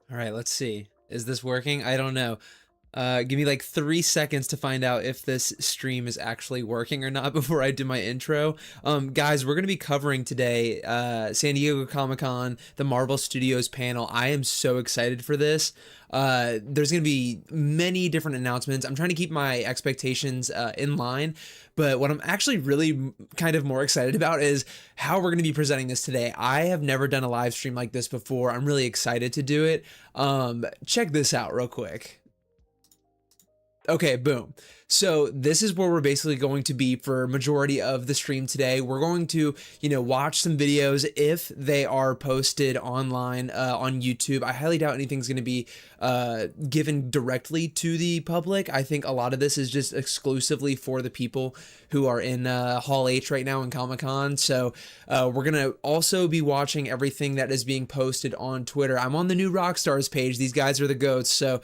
All right, let's see. Is this working? I don't know. Give me like 3 seconds to find out if this stream is actually working or not before I do my intro. Guys, we're going to be covering today San Diego Comic-Con, the Marvel Studios panel. I am so excited for this. There's going to be many different announcements. I'm trying to keep my expectations in line, but what I'm actually really kind of more excited about is how we're going to be presenting this today. I have never done a live stream like this before. I'm really excited to do it. Check this out real quick. Okay, boom. So this is where we're basically going to be for majority of the stream today. We're going to, watch some videos if they are posted online on YouTube. I highly doubt anything's going to be given directly to the public. I think a lot of this is just exclusively for the people who are in Hall H right now in Comic-Con. So we're going to also be watching everything that is being posted on Twitter. I'm on the new Rockstars page. These guys are the GOATs. So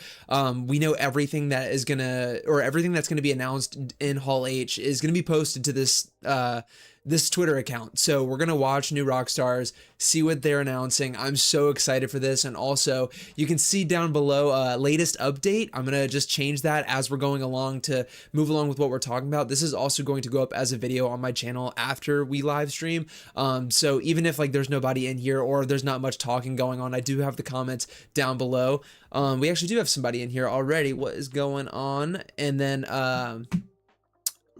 we know everything that is going to, or everything that's going to be announced in Hall H is going to be posted to this this Twitter account. So we're going to watch New Rockstars, see what they're announcing. I'm so excited for this. And also you can see down below latest update. I'm going to just change that as we're going along to move along with what we're talking about. This is also going to go up as a video on my channel after we live stream. So even if like there's nobody in here or there's not much talking going on, I do have the comments down below. We actually do have somebody in here already. What is going on? And then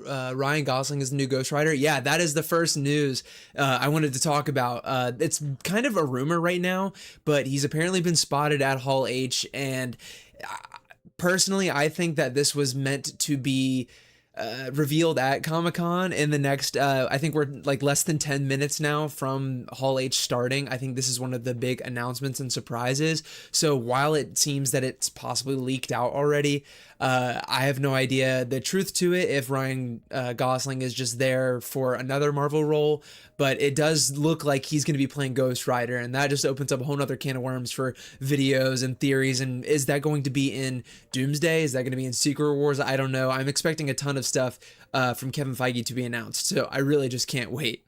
Ryan Gosling is the new Ghost Rider. Yeah, that is the first news I wanted to talk about. It's kind of a rumor right now, but he's apparently been spotted at Hall H, and personally, I think that this was meant to be revealed at Comic-Con in the next, I think we're like less than 10 minutes now from Hall H starting. I think this is one of the big announcements and surprises. So while it seems that it's possibly leaked out already, I have no idea the truth to it if Ryan Gosling is just there for another Marvel role, but it does look like he's going to be playing Ghost Rider, and that just opens up a whole nother can of worms for videos and theories. And is that going to be in Doomsday? Is that going to be in Secret Wars? I don't know. I'm expecting a ton of stuff from Kevin Feige to be announced, so I really just can't wait.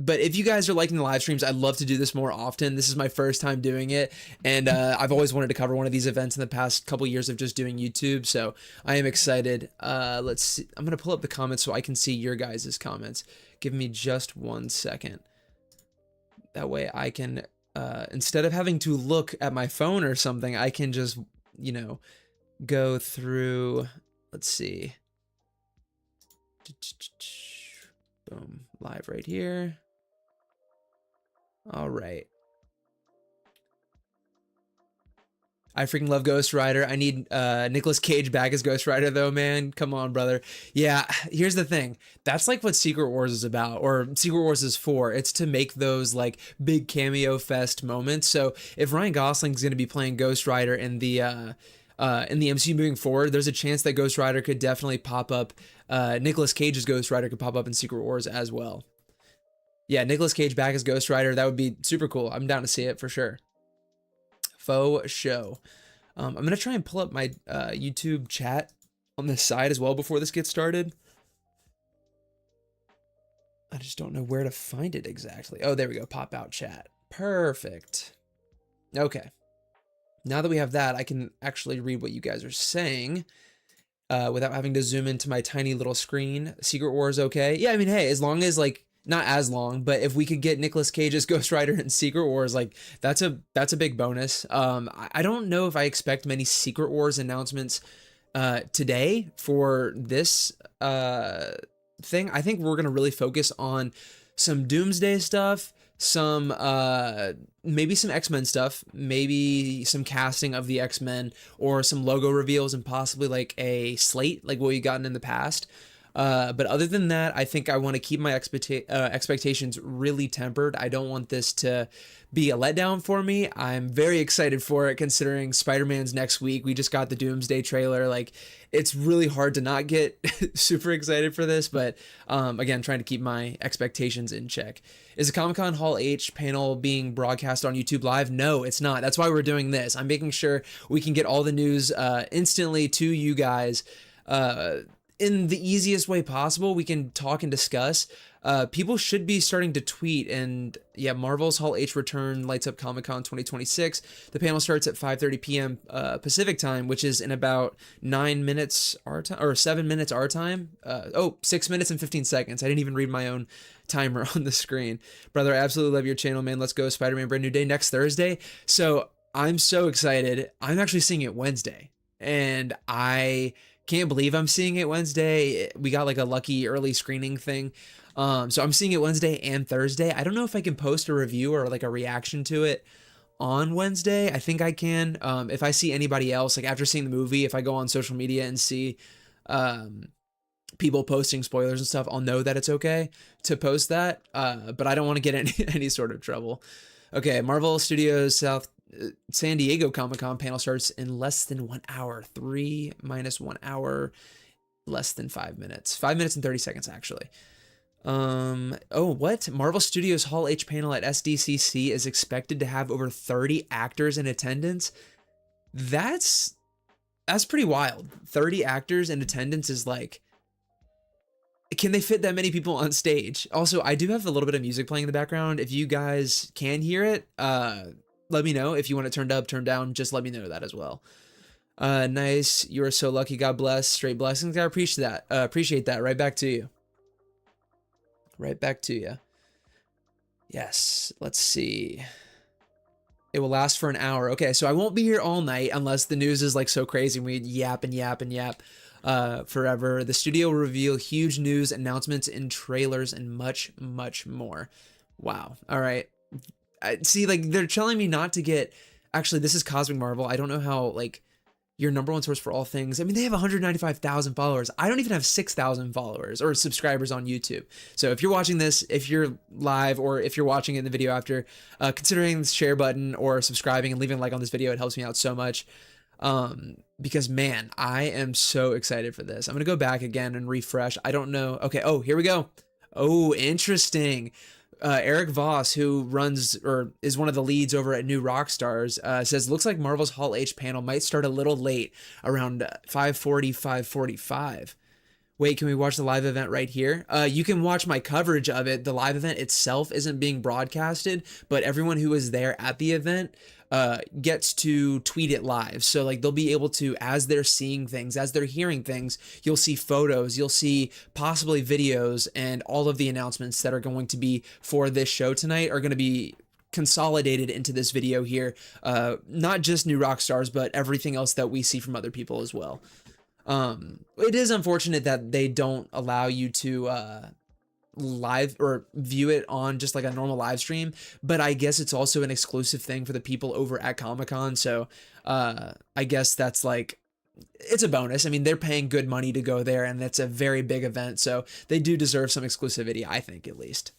But if you guys are liking the live streams, I'd love to do this more often. This is my first time doing it, and I've always wanted to cover one of these events in the past couple years of just doing YouTube, so I am excited. Let's see. I'm going to pull up the comments so I can see your guys' comments. Give me just 1 second. That way I can, instead of having to look at my phone or something, I can just, go through, let's see. Boom, live right here. All right. I freaking love Ghost Rider. I need Nicolas Cage back as Ghost Rider though, man. Come on, brother. Yeah, here's the thing. That's like what Secret Wars is about, or Secret Wars is for. It's to make those like big cameo fest moments. So if Ryan Gosling's going to be playing Ghost Rider in the MCU moving forward, there's a chance that Ghost Rider could definitely pop up. Nicolas Cage's Ghost Rider could pop up in Secret Wars as well. Yeah, Nicolas Cage back as Ghost Rider. That would be super cool. I'm down to see it for sure. Faux show. I'm going to try and pull up my YouTube chat on this side as well before this gets started. I just don't know where to find it exactly. Oh, there we go. Pop out chat. Perfect. Okay. Now that we have that, I can actually read what you guys are saying without having to zoom into my tiny little screen. Secret Wars, okay. Yeah, I mean, hey, as long as like, not as long, but if we could get Nicolas Cage's Ghost Rider in Secret Wars, like that's a big bonus. I don't know if I expect many Secret Wars announcements today for this thing. I think we're gonna really focus on some Doomsday stuff, some maybe some X-Men stuff, maybe some casting of the X-Men, or some logo reveals, and possibly like a slate like what we've gotten in the past. But other than that, I think I want to keep my expectations really tempered. I don't want this to be a letdown for me. I'm very excited for it considering Spider-Man's next week. We just got the Doomsday trailer. Like, it's really hard to not get super excited for this, but again, trying to keep my expectations in check. Is the Comic-Con Hall H panel being broadcast on YouTube Live? No, it's not. That's why we're doing this. I'm making sure we can get all the news instantly to you guys in the easiest way possible. We can talk and discuss. People should be starting to tweet, and yeah, Marvel's Hall H return lights up Comic-Con 2026. The panel starts at 5:30 p.m. Pacific time, which is in about 9 minutes our time, or 7 minutes our time. 6 minutes and 15 seconds. I didn't even read my own timer on the screen. Brother, I absolutely love your channel, man. Let's go. Spider-Man Brand New Day next Thursday. So I'm so excited. I'm actually seeing it Wednesday, and I can't believe I'm seeing it Wednesday. We got like a lucky early screening thing. So I'm seeing it Wednesday and Thursday. I don't know if I can post a review or like a reaction to it on Wednesday. I think I can. If I see anybody else, like after seeing the movie, if I go on social media and see people posting spoilers and stuff, I'll know that it's okay to post that. But I don't want to get any sort of trouble. Okay, Marvel Studios San Diego Comic-Con panel starts in less than 1 hour. 3 minus 1 hour, less than 5 minutes. 5 minutes and 30 seconds, actually. What? Marvel Studios Hall H panel at SDCC is expected to have over 30 actors in attendance. That's pretty wild. 30 actors in attendance is like, can they fit that many people on stage? Also, I do have a little bit of music playing in the background. If you guys can hear it, let me know. If you want it turned up, turned down, just let me know that as well. Nice. You are so lucky. God bless. Straight blessings. I appreciate that. Appreciate that. Right back to you. Right back to you. Yes. Let's see. It will last for an hour. Okay, so I won't be here all night unless the news is like so crazy and we yap and yap and yap forever. The studio will reveal huge news, announcements, and trailers, and much, much more. Wow. All right. See, like they're telling me not to get. Actually, this is Cosmic Marvel. I don't know how like your number one source for all things. I mean, they have 195,000 followers. I don't even have 6,000 followers or subscribers on YouTube. So if you're watching this, if you're live or if you're watching it in the video after, considering the share button or subscribing and leaving a like on this video, it helps me out so much. Because man, I am so excited for this. I'm going to go back again and refresh. I don't know. Okay. Oh, here we go. Oh, interesting. Eric Voss, who runs or is one of the leads over at New Rockstars, says, looks like Marvel's Hall H panel might start a little late, around 5:40, 5:45. Wait, can we watch the live event right here? You can watch my coverage of it. The live event itself isn't being broadcasted, but everyone who is there at the event gets to tweet it live. So like they'll be able to, as they're seeing things, as they're hearing things, you'll see photos, you'll see possibly videos, and all of the announcements that are going to be for this show tonight are going to be consolidated into this video here. Not just New Rockstars, but everything else that we see from other people as well. It is unfortunate that they don't allow you to live or view it on just like a normal live stream, but I guess it's also an exclusive thing for the people over at Comic-Con. So I guess that's like, it's a bonus. I mean, they're paying good money to go there, and it's a very big event, so they do deserve some exclusivity, I think, at least.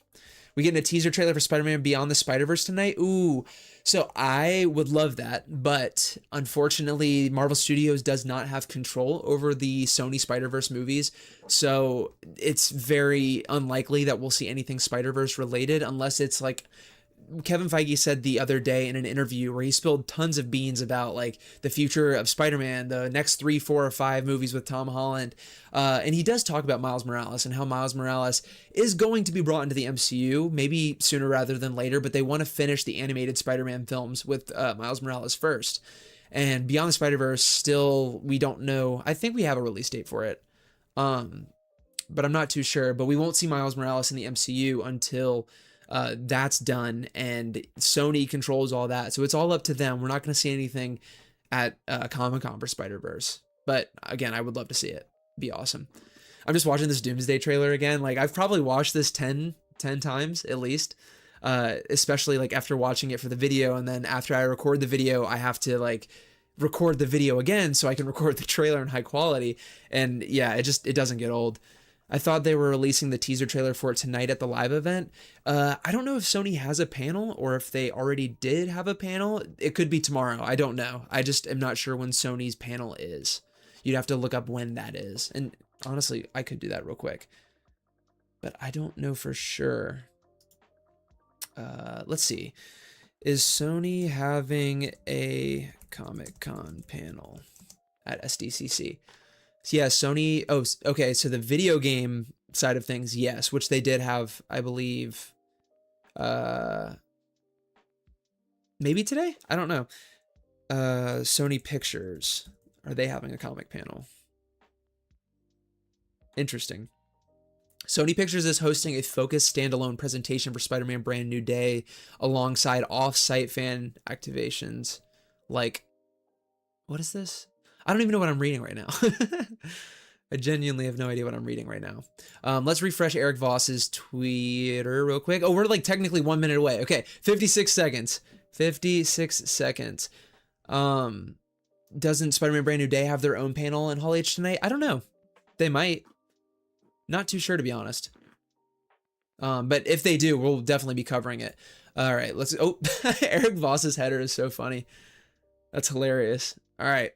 We get a teaser trailer for Spider-Man Beyond the Spider-Verse tonight. Ooh, so I would love that, but unfortunately, Marvel Studios does not have control over the Sony Spider-Verse movies, so it's very unlikely that we'll see anything Spider-Verse related unless it's like Kevin Feige said the other day in an interview where he spilled tons of beans about like the future of Spider-Man, the next 3, 4, or 5 movies with Tom Holland. And he does talk about Miles Morales and how Miles Morales is going to be brought into the MCU, maybe sooner rather than later, but they want to finish the animated Spider-Man films with Miles Morales first. And Beyond the Spider-Verse, still, we don't know. I think we have a release date for it. But I'm not too sure. But we won't see Miles Morales in the MCU until that's done, and Sony controls all that, so it's all up to them. We're not going to see anything at Comic-Con for Spider-Verse, but again, I would love to see it. It'd be awesome. I'm just watching this Doomsday trailer again. Like, I've probably watched this 10 times at least, especially like after watching it for the video, and then after I record the video, I have to like record the video again so I can record the trailer in high quality, and yeah, it doesn't get old. I thought they were releasing the teaser trailer for it tonight at the live event. I don't know if Sony has a panel or if they already did have a panel. It could be tomorrow. I don't know. I just am not sure when Sony's panel is. You'd have to look up when that is. And honestly, I could do that real quick, but I don't know for sure. Let's see. Is Sony having a Comic-Con panel at SDCC? So yeah, Sony. Oh, okay. So the video game side of things, yes, which they did have, I believe, maybe today? I don't know. Sony Pictures, are they having a comic panel? Interesting. Sony Pictures is hosting a focused standalone presentation for Spider-Man Brand New Day alongside off-site fan activations. Like, what is this? I don't even know what I'm reading right now. I genuinely have no idea what I'm reading right now. Let's refresh Eric Voss's Twitter real quick. Oh, we're like technically 1 minute away. Okay, 56 seconds. 56 seconds. Doesn't Spider-Man Brand New Day have their own panel in Hall H tonight? I don't know. They might. Not too sure, to be honest. But if they do, we'll definitely be covering it. All right, let's... Oh, Eric Voss's header is so funny. That's hilarious. All right.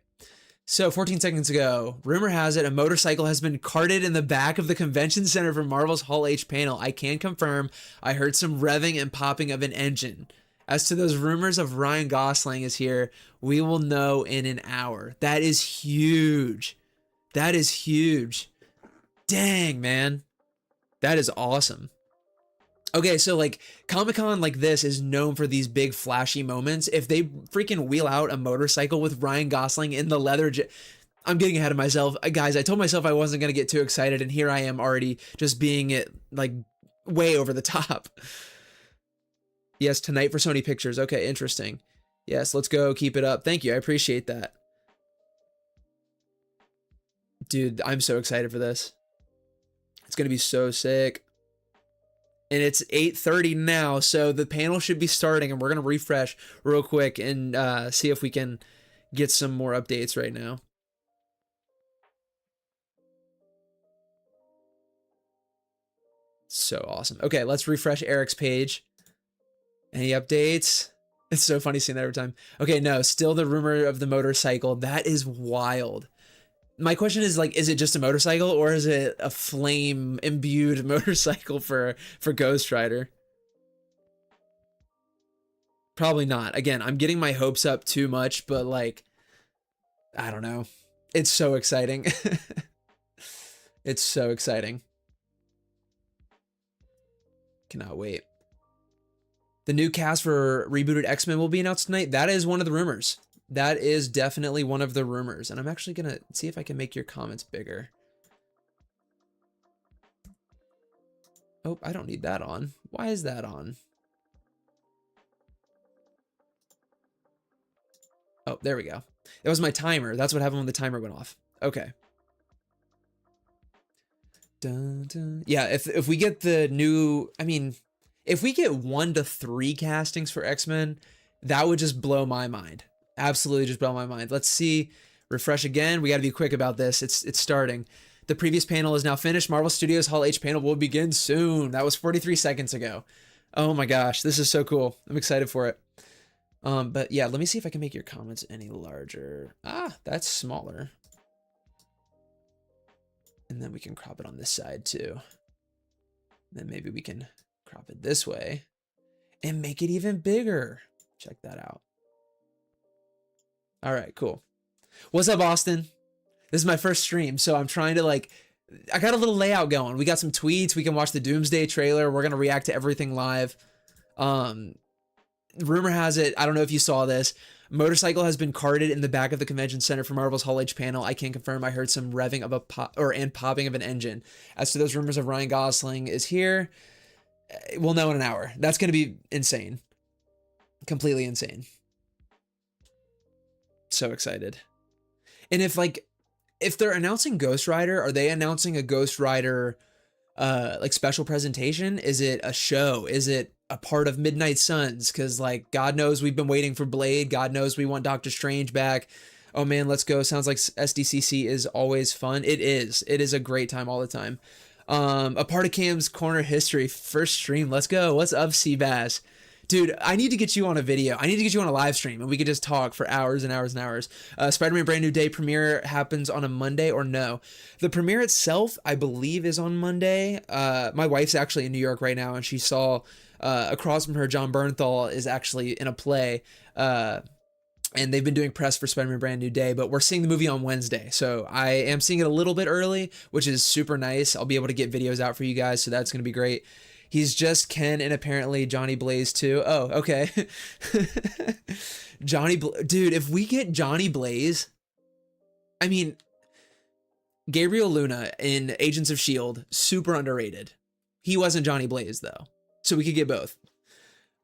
So 14 seconds ago, rumor has it a motorcycle has been carted in the back of the convention center for Marvel's Hall H panel. I can confirm I heard some revving and popping of an engine. As to those rumors of Ryan Gosling is here, we will know in an hour. That is huge. That is huge. Dang, man. That is awesome. Okay, so like Comic-Con like this is known for these big flashy moments. If they freaking wheel out a motorcycle with Ryan Gosling in the leather I'm getting ahead of myself. Guys, I told myself I wasn't going to get too excited, and here I am already just being it like way over the top. Yes, tonight for Sony Pictures. Okay, interesting. Yes, let's go. Keep it up. Thank you. I appreciate that. Dude, I'm so excited for this. It's going to be so sick. And it's 8:30 now, so the panel should be starting, and we're going to refresh real quick and see if we can get some more updates right now. So awesome. Okay, let's refresh Eric's page. Any updates? It's so funny seeing that every time. Okay, no, still the rumor of the motorcycle. That is wild. My question is, like, is it just a motorcycle, or is it a flame imbued motorcycle for Ghost Rider? Probably not. Again, I'm getting my hopes up too much, but like, I don't know. It's so exciting. It's so exciting. Cannot wait. The new cast for rebooted X-Men will be announced tonight. That is one of the rumors. That is definitely one of the rumors. And I'm actually going to see if I can make your comments bigger. Oh, I don't need that on. Why is that on? Oh, there we go. That was my timer. That's what happened when the timer went off. Okay. Dun, dun. Yeah, if we get the new... I mean, if we get 1 to 3 castings for X-Men, that would just blow my mind. Absolutely just blow my mind. Let's see. Refresh again. We got to be quick about this. It's starting. The previous panel is now finished. Marvel Studios Hall H panel will begin soon. That was 43 seconds ago. Oh my gosh, this is so cool. I'm excited for it. But yeah, let me see if I can make your comments any larger. Ah, that's smaller. And then we can crop it on this side too. Then maybe we can crop it this way and make it even bigger. Check that out. All right, cool. What's up, Austin? This is my first stream, so I'm trying to like, I got a little layout going. We got some tweets. We can watch the Doomsday trailer. We're going to react to everything live. Rumor has it, I don't know if you saw this, motorcycle has been carted in the back of the convention center for Marvel's Hall H panel. I can confirm I heard some revving of a and popping of an engine. As to those rumors of Ryan Gosling is here, we'll know in an hour. That's going to be insane. Completely insane. So excited. And if they're announcing Ghost Rider, are they announcing a Ghost Rider like special presentation? Is it a show? Is it a part of Midnight Suns? Because like, God knows we've been waiting for Blade. God knows we want Doctor Strange back. Oh man, let's go. Sounds like SDCC is always fun. It is. It is a great time all the time. A part of Cam's Corner history. First stream. Let's go. What's up, Seabass? Dude, I need to get you on a video. I need to get you on a live stream and we could just talk for hours and hours and hours. Spider-Man Brand New Day premiere happens on a Monday or no? The premiere itself, I believe, is on Monday. My wife's actually in New York right now and she saw across from her, John Bernthal is actually in a play and they've been doing press for Spider-Man Brand New Day, but we're seeing the movie on Wednesday. So I am seeing it a little bit early, which is super nice. I'll be able to get videos out for you guys, so that's going to be great. He's just Ken and apparently Johnny Blaze too. Oh, okay. Dude, if we get Johnny Blaze, I mean, Gabriel Luna in Agents of S.H.I.E.L.D., super underrated. He wasn't Johnny Blaze though, so we could get both.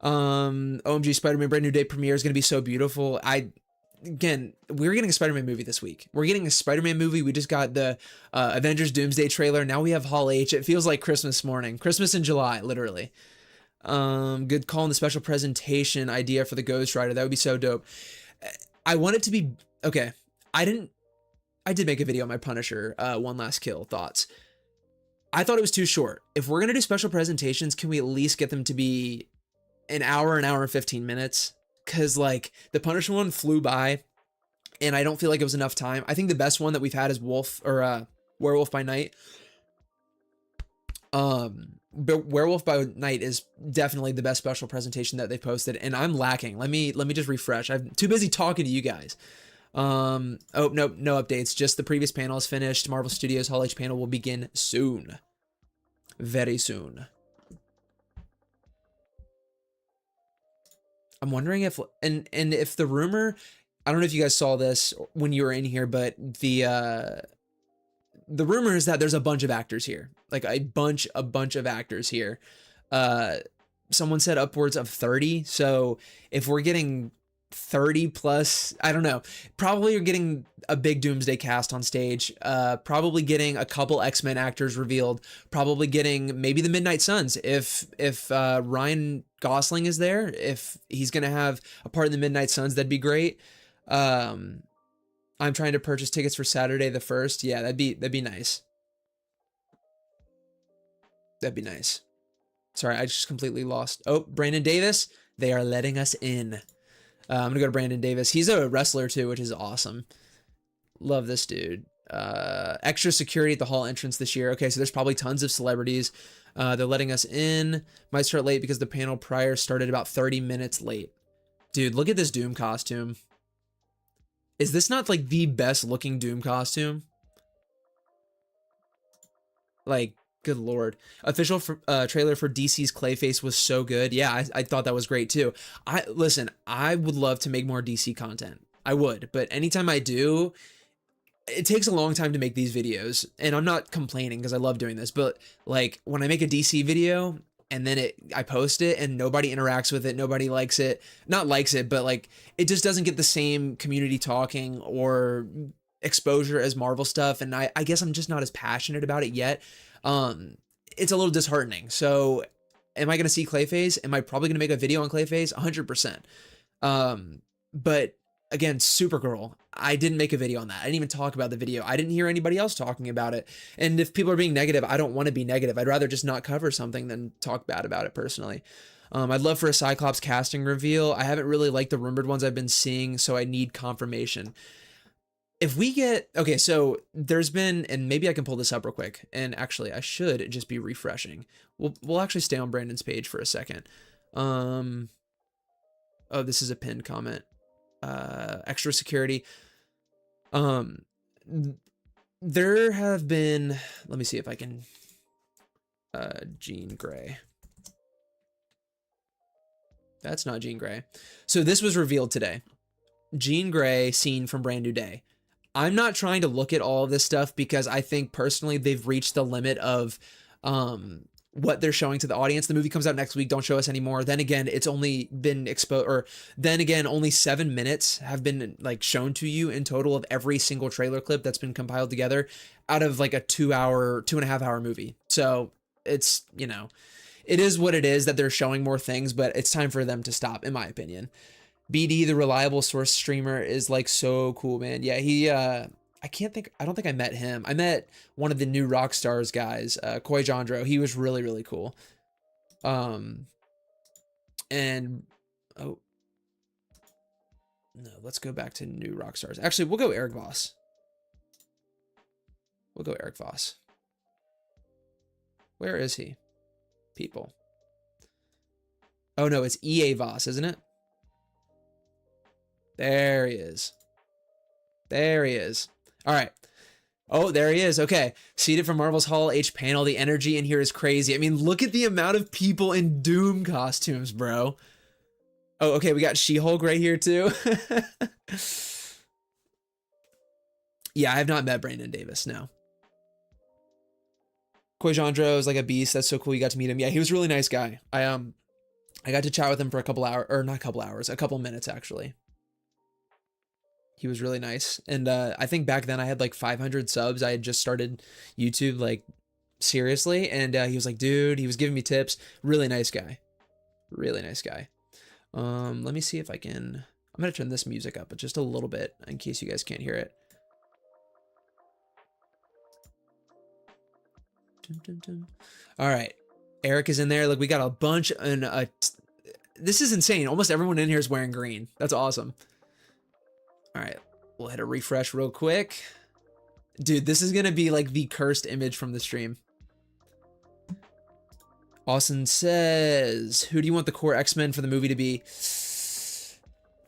OMG, Spider-Man Brand New Day premiere is going to be so beautiful. Again, we're getting a Spider-Man movie this week. We're getting a Spider-Man movie. We just got the Avengers Doomsday trailer. Now we have Hall H. It feels like Christmas morning. Christmas in July, literally. Good call on the special presentation idea for the Ghost Rider. That would be so dope. I want it to be... Okay, I did make a video on my Punisher One Last Kill thoughts. I thought it was too short. If we're going to do special presentations, can we at least get them to be an hour and 15 minutes? Because like the Punisher one flew by and I don't feel like it was enough time. I think the best one that we've had is Werewolf by Night. But Werewolf by Night is definitely the best special presentation that they've posted, and I'm lacking. Let me just refresh. I'm too busy talking to you guys. Oh, nope, no updates. Just the previous panel is finished. Marvel Studios Hall H panel will begin soon. Very soon. I'm wondering if, and if the rumor, I don't know if you guys saw this when you were in here, but the rumor is that there's a bunch of actors here, like a bunch of actors here. Someone said upwards of 30. So if we're getting 30 plus, I don't know, probably you're getting a big Doomsday cast on stage, probably getting a couple X-Men actors revealed, probably getting maybe the Midnight Suns if Ryan Gosling is there, if he's gonna have a part in the Midnight Suns, that'd be great. I'm trying to purchase tickets for Saturday the 1st. Yeah, that'd be nice. That'd be nice. Sorry, I just completely lost. Oh, Brandon Davis, they are letting us in. I'm gonna go to Brandon Davis. He's a wrestler too, which is awesome. Love this dude. Extra security at the hall entrance this year. Okay, so there's probably tons of celebrities. They're letting us in. Might start late because the panel prior started about 30 minutes late. Dude, look at this Doom costume. Is this not like the best looking Doom costume? Like, good lord. Official trailer for DC's Clayface was so good. Yeah, I thought that was great too. Listen, I would love to make more DC content. I would, but anytime I do, it takes a long time to make these videos. And I'm not complaining because I love doing this, but like when I make a DC video and then I post it and nobody interacts with it, nobody likes it, not likes it, but like it just doesn't get the same community talking or exposure as Marvel stuff. And I guess I'm just not as passionate about it yet. It's a little disheartening. So am I going to see Clayface? Am I probably going to make a video on Clayface? 100%. But again, Supergirl, I didn't make a video on that. I didn't even talk about the video. I didn't hear anybody else talking about it. And if people are being negative, I don't want to be negative. I'd rather just not cover something than talk bad about it personally. I'd love for a Cyclops casting reveal. I haven't really liked the rumored ones I've been seeing, so I need confirmation. If we get, okay, so there's been, and maybe I can pull this up real quick, and actually I should just be refreshing. We'll actually stay on Brandon's page for a second. Oh, this is a pinned comment. Extra security. There have been, let me see if I can, Jean Grey. That's not Jean Grey. So this was revealed today. Jean Grey scene from Brand New Day. I'm not trying to look at all of this stuff because I think personally they've reached the limit of what they're showing to the audience. The movie comes out next week. Don't show us anymore. Then again, it's only been exposed, or then again, only 7 minutes have been like shown to you in total of every single trailer clip that's been compiled together out of like a 2.5 hour movie. So it's, you know, it is what it is that they're showing more things, but it's time for them to stop, in my opinion. BD, the reliable source streamer, is like so cool, man. Yeah, he, I don't think I met him. I met one of the new Rockstars guys, Koi Jandro. He was really, really cool. And, oh, no, let's go back to new Rockstars. Actually, we'll go Eric Voss. We'll go Eric Voss. Where is he? People. Oh, no, it's EA Voss, isn't it? There he is. There he is. All right. Oh, there he is. Okay. Seated from Marvel's Hall H panel. The energy in here is crazy. I mean, look at the amount of people in Doom costumes, bro. Oh, okay. We got She-Hulk right here too. Yeah, I have not met Brandon Davis. No. Quajandro is like a beast. That's so cool. You got to meet him. Yeah, he was a really nice guy. I got to chat with him for a couple hours, or not a couple hours, a couple minutes actually. He was really nice. And I think back then I had like 500 subs. I had just started YouTube like seriously. And he was like, dude, he was giving me tips. Really nice guy. Really nice guy. Let me see if I can, I'm going to turn this music up just a little bit in case you guys can't hear it. Dun, dun, dun. All right. Eric is in there. Look, we got a bunch and this is insane. Almost everyone in here is wearing green. That's awesome. All right, we'll hit a refresh real quick. Dude, this is going to be like the cursed image from the stream. Austin says, who do you want the core X-Men for the movie to be?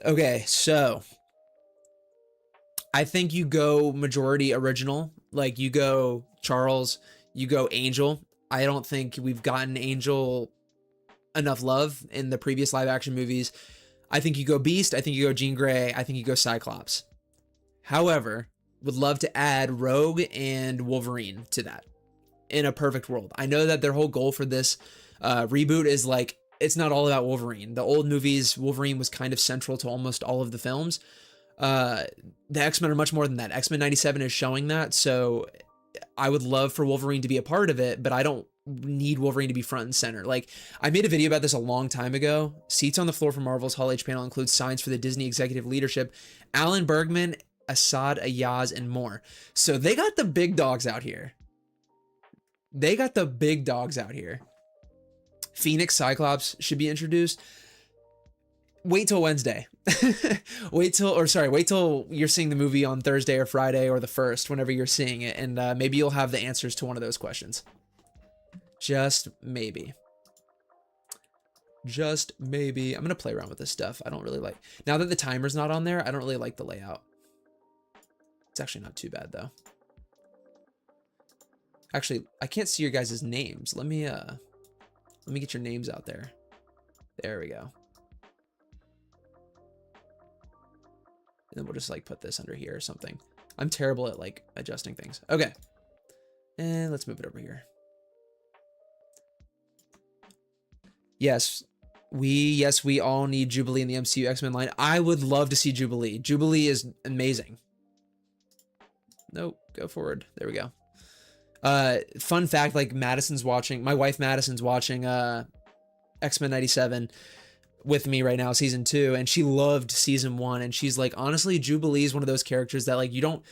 Okay, so I think you go majority original. Like you go Charles, you go Angel. I don't think we've gotten Angel enough love in the previous live action movies. I think you go Beast. I think you go Jean Grey. I think you go Cyclops. However, would love to add Rogue and Wolverine to that in a perfect world. I know that their whole goal for this reboot is like, it's not all about Wolverine. The old movies, Wolverine was kind of central to almost all of the films. The X-Men are much more than that. X-Men 97 is showing that. So I would love for Wolverine to be a part of it, but I don't need Wolverine to be front and center. Like, I made a video about this a long time ago. Seats on the floor for Marvel's Hall H panel includes signs for the Disney executive leadership, Alan Bergman, Asad Ayaz, and more. So they got the big dogs out here. They got the big dogs out here. Phoenix Cyclops should be introduced. Wait till Wednesday. wait till you're seeing the movie on Thursday or Friday or the 1st, whenever you're seeing it, and maybe you'll have the answers to one of those questions. Just maybe. Just maybe. I'm going to play around with this stuff. I don't really like... Now that the timer's not on there, I don't really like the layout. It's actually not too bad, though. Actually, I can't see your guys' names. Let me get your names out there. There we go. And then we'll just like put this under here or something. I'm terrible at like adjusting things. Okay. And let's move it over here. Yes, we all need Jubilee in the MCU X-Men line. I would love to see Jubilee. Jubilee is amazing. Nope, go forward. There we go. Fun fact, like my wife Madison's watching X-Men 97 with me right now, season 2, and she loved season 1, and she's like, honestly, Jubilee is one of those characters that like you don't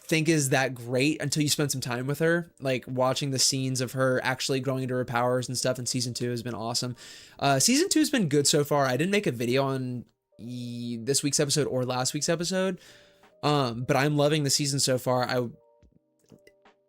think is that great until you spend some time with her. Like watching the scenes of her actually growing into her powers and stuff in season 2 has been awesome. Season 2 has been good so far. I didn't make a video on this week's episode or last week's episode, but I'm loving the season so far.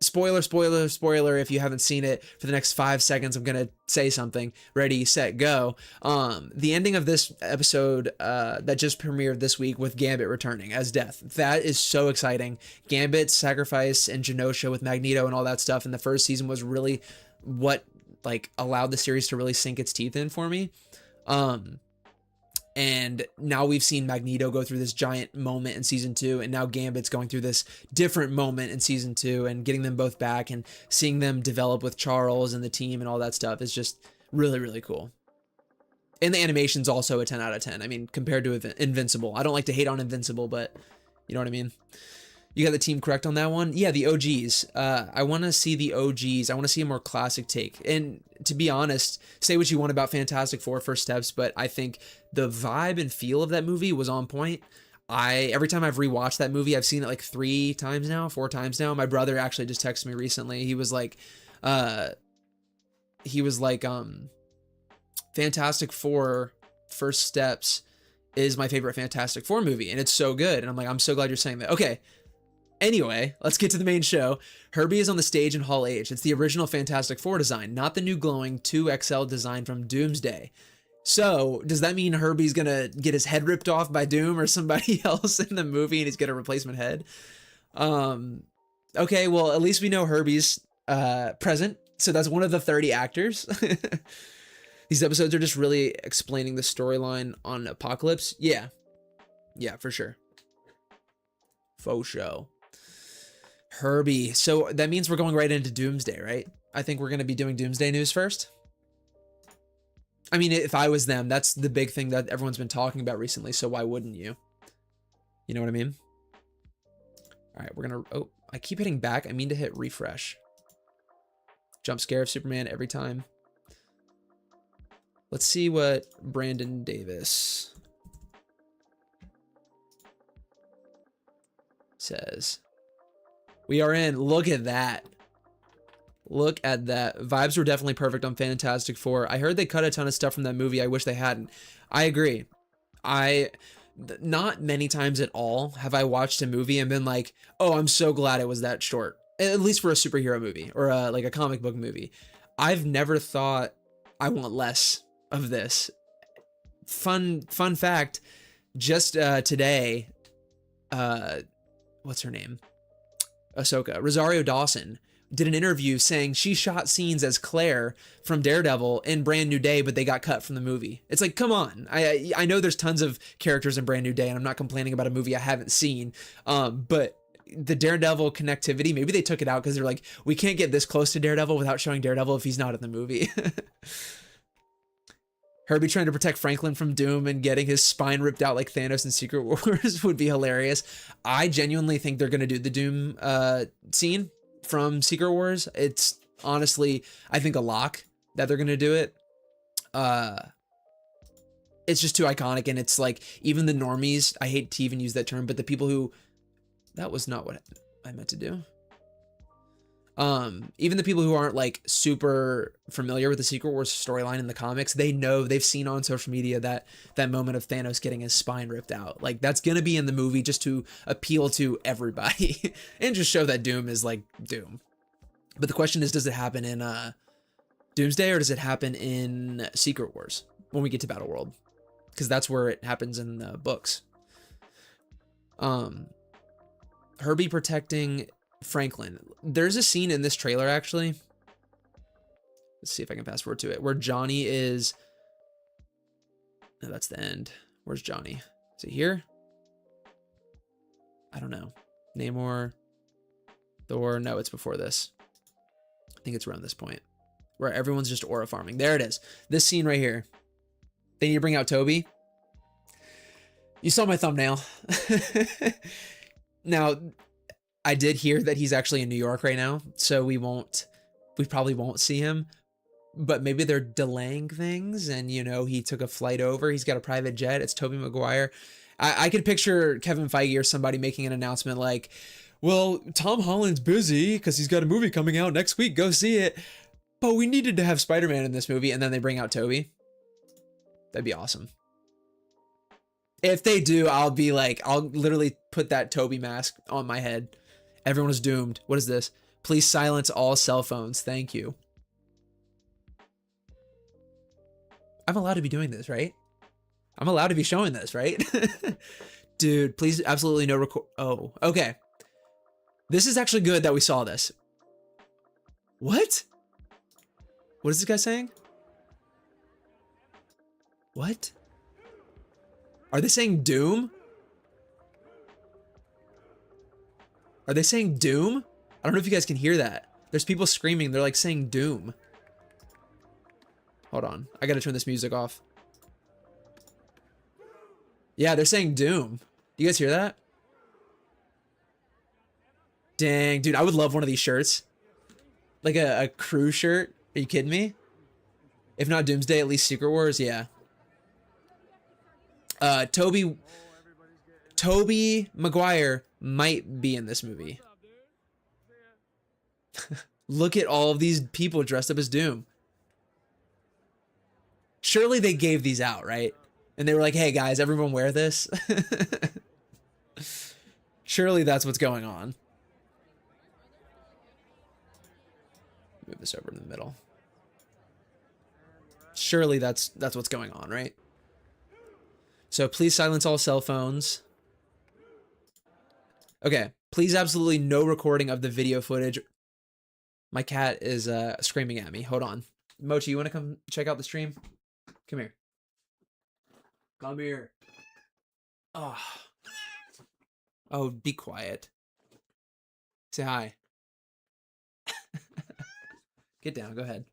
Spoiler, if you haven't seen it, for the next 5 seconds, I'm going to say something. Ready, set, go. The ending of this episode that just premiered this week with Gambit returning as Death. That is so exciting. Gambit's sacrifice and Genosha with Magneto and all that stuff in the first season was really what like allowed the series to really sink its teeth in for me. And now we've seen Magneto go through this giant moment in season 2, and now Gambit's going through this different moment in season 2, and getting them both back and seeing them develop with Charles and the team and all that stuff is just really, really cool. And the animation's also a 10 out of 10. I mean, compared to Invincible. I don't like to hate on Invincible, but you know what I mean? You got the team correct on that one? Yeah, the OGs. I want to see the OGs. I want to see a more classic take. And to be honest, say what you want about Fantastic Four First Steps, but I think the vibe and feel of that movie was on point. Every time I've rewatched that movie, I've seen it like 4 times now. My brother actually just texted me recently. He was like, Fantastic Four First Steps is my favorite Fantastic Four movie, and it's so good. And I'm like, I'm so glad you're saying that. Okay. Anyway, let's get to the main show. Herbie is on the stage in Hall H. It's the original Fantastic Four design, not the new glowing 2XL design from Doomsday. So, does that mean Herbie's gonna get his head ripped off by Doom or somebody else in the movie and he's got a replacement head? Okay, well, at least we know Herbie's present. So that's one of the 30 actors. These episodes are just really explaining the storyline on Apocalypse. Yeah. Yeah, for sure. Faux show. Herbie. So that means we're going right into Doomsday, right? I think we're going to be doing Doomsday news first. I mean, if I was them, that's the big thing that everyone's been talking about recently, so why wouldn't you? You know what I mean? All right, we're going to... Oh, I keep hitting back. I mean to hit refresh. Jump scare of Superman every time. Let's see what Brandon Davis says. We are in. Look at that. Look at that. Vibes were definitely perfect on Fantastic Four. I heard they cut a ton of stuff from that movie. I wish they hadn't. I agree. Not many times at all have I watched a movie and been like, oh, I'm so glad it was that short. At least for a superhero movie or like a comic book movie. I've never thought I want less of this. Fun fact, just today, what's her name? Ahsoka. Rosario Dawson did an interview saying she shot scenes as Claire from Daredevil in Brand New Day, but they got cut from the movie. It's like, come on. I know there's tons of characters in Brand New Day, and I'm not complaining about a movie I haven't seen, but the Daredevil connectivity, maybe they took it out because they're like, we can't get this close to Daredevil without showing Daredevil if he's not in the movie. Herbie trying to protect Franklin from Doom and getting his spine ripped out like Thanos in Secret Wars would be hilarious. I genuinely think they're going to do the Doom scene from Secret Wars. It's honestly, I think, a lock that they're going to do it. It's just too iconic, and it's like, even the normies, I hate to even use that term, but the people who... That was not what I meant to do. Even the people who aren't like super familiar with the Secret Wars storyline in the comics, they know, they've seen on social media that moment of Thanos getting his spine ripped out. Like, that's gonna be in the movie just to appeal to everybody and just show that Doom is like Doom. But the question is, does it happen in Doomsday or does it happen in Secret Wars when we get to Battle World? Because that's where it happens in the books. Herbie protecting Franklin. There's a scene in this trailer, actually. Let's see if I can fast forward to it, where Johnny is... No, that's the end. Where's Johnny? Is it here? I don't know. Namor, Thor. No, it's before this. I think it's around this point, where everyone's just aura farming. There it is. This scene right here. They need to bring out Toby. You saw my thumbnail. Now, I did hear that he's actually in New York right now, so we probably won't see him, but maybe they're delaying things and, you know, he took a flight over. He's got a private jet. It's Tobey Maguire. I could picture Kevin Feige or somebody making an announcement like, well, Tom Holland's busy because he's got a movie coming out next week. Go see it. But we needed to have Spider-Man in this movie, and then they bring out Tobey. That'd be awesome. If they do, I'll be like, I'll literally put that Toby mask on my head. Everyone is doomed. What is this? Please silence all cell phones. Thank you. I'm allowed to be doing this, right? I'm allowed to be showing this, right? Dude, please, absolutely no record. Oh, okay. This is actually good that we saw this. What? What is this guy saying? What? Are they saying Doom? Are they saying Doom? I don't know if you guys can hear that. There's people screaming. They're like saying Doom. Hold on. I gotta turn this music off. Yeah, they're saying Doom. Do you guys hear that? Dang, dude, I would love one of these shirts. Like a crew shirt. Are you kidding me? If not Doomsday, at least Secret Wars, yeah. Tobey Maguire might be in this movie. Look at all of these people dressed up as Doom. Surely they gave these out, right? And they were like, hey guys, everyone wear this. Surely that's what's going on. Move this over in the middle. Surely that's what's going on, right? So please silence all cell phones. Okay, please absolutely no recording of the video footage. My cat is screaming at me. Hold on. Mochi, you want to come check out the stream? Come here. Come here. Oh. Oh, be quiet. Say hi. Get down. Go ahead.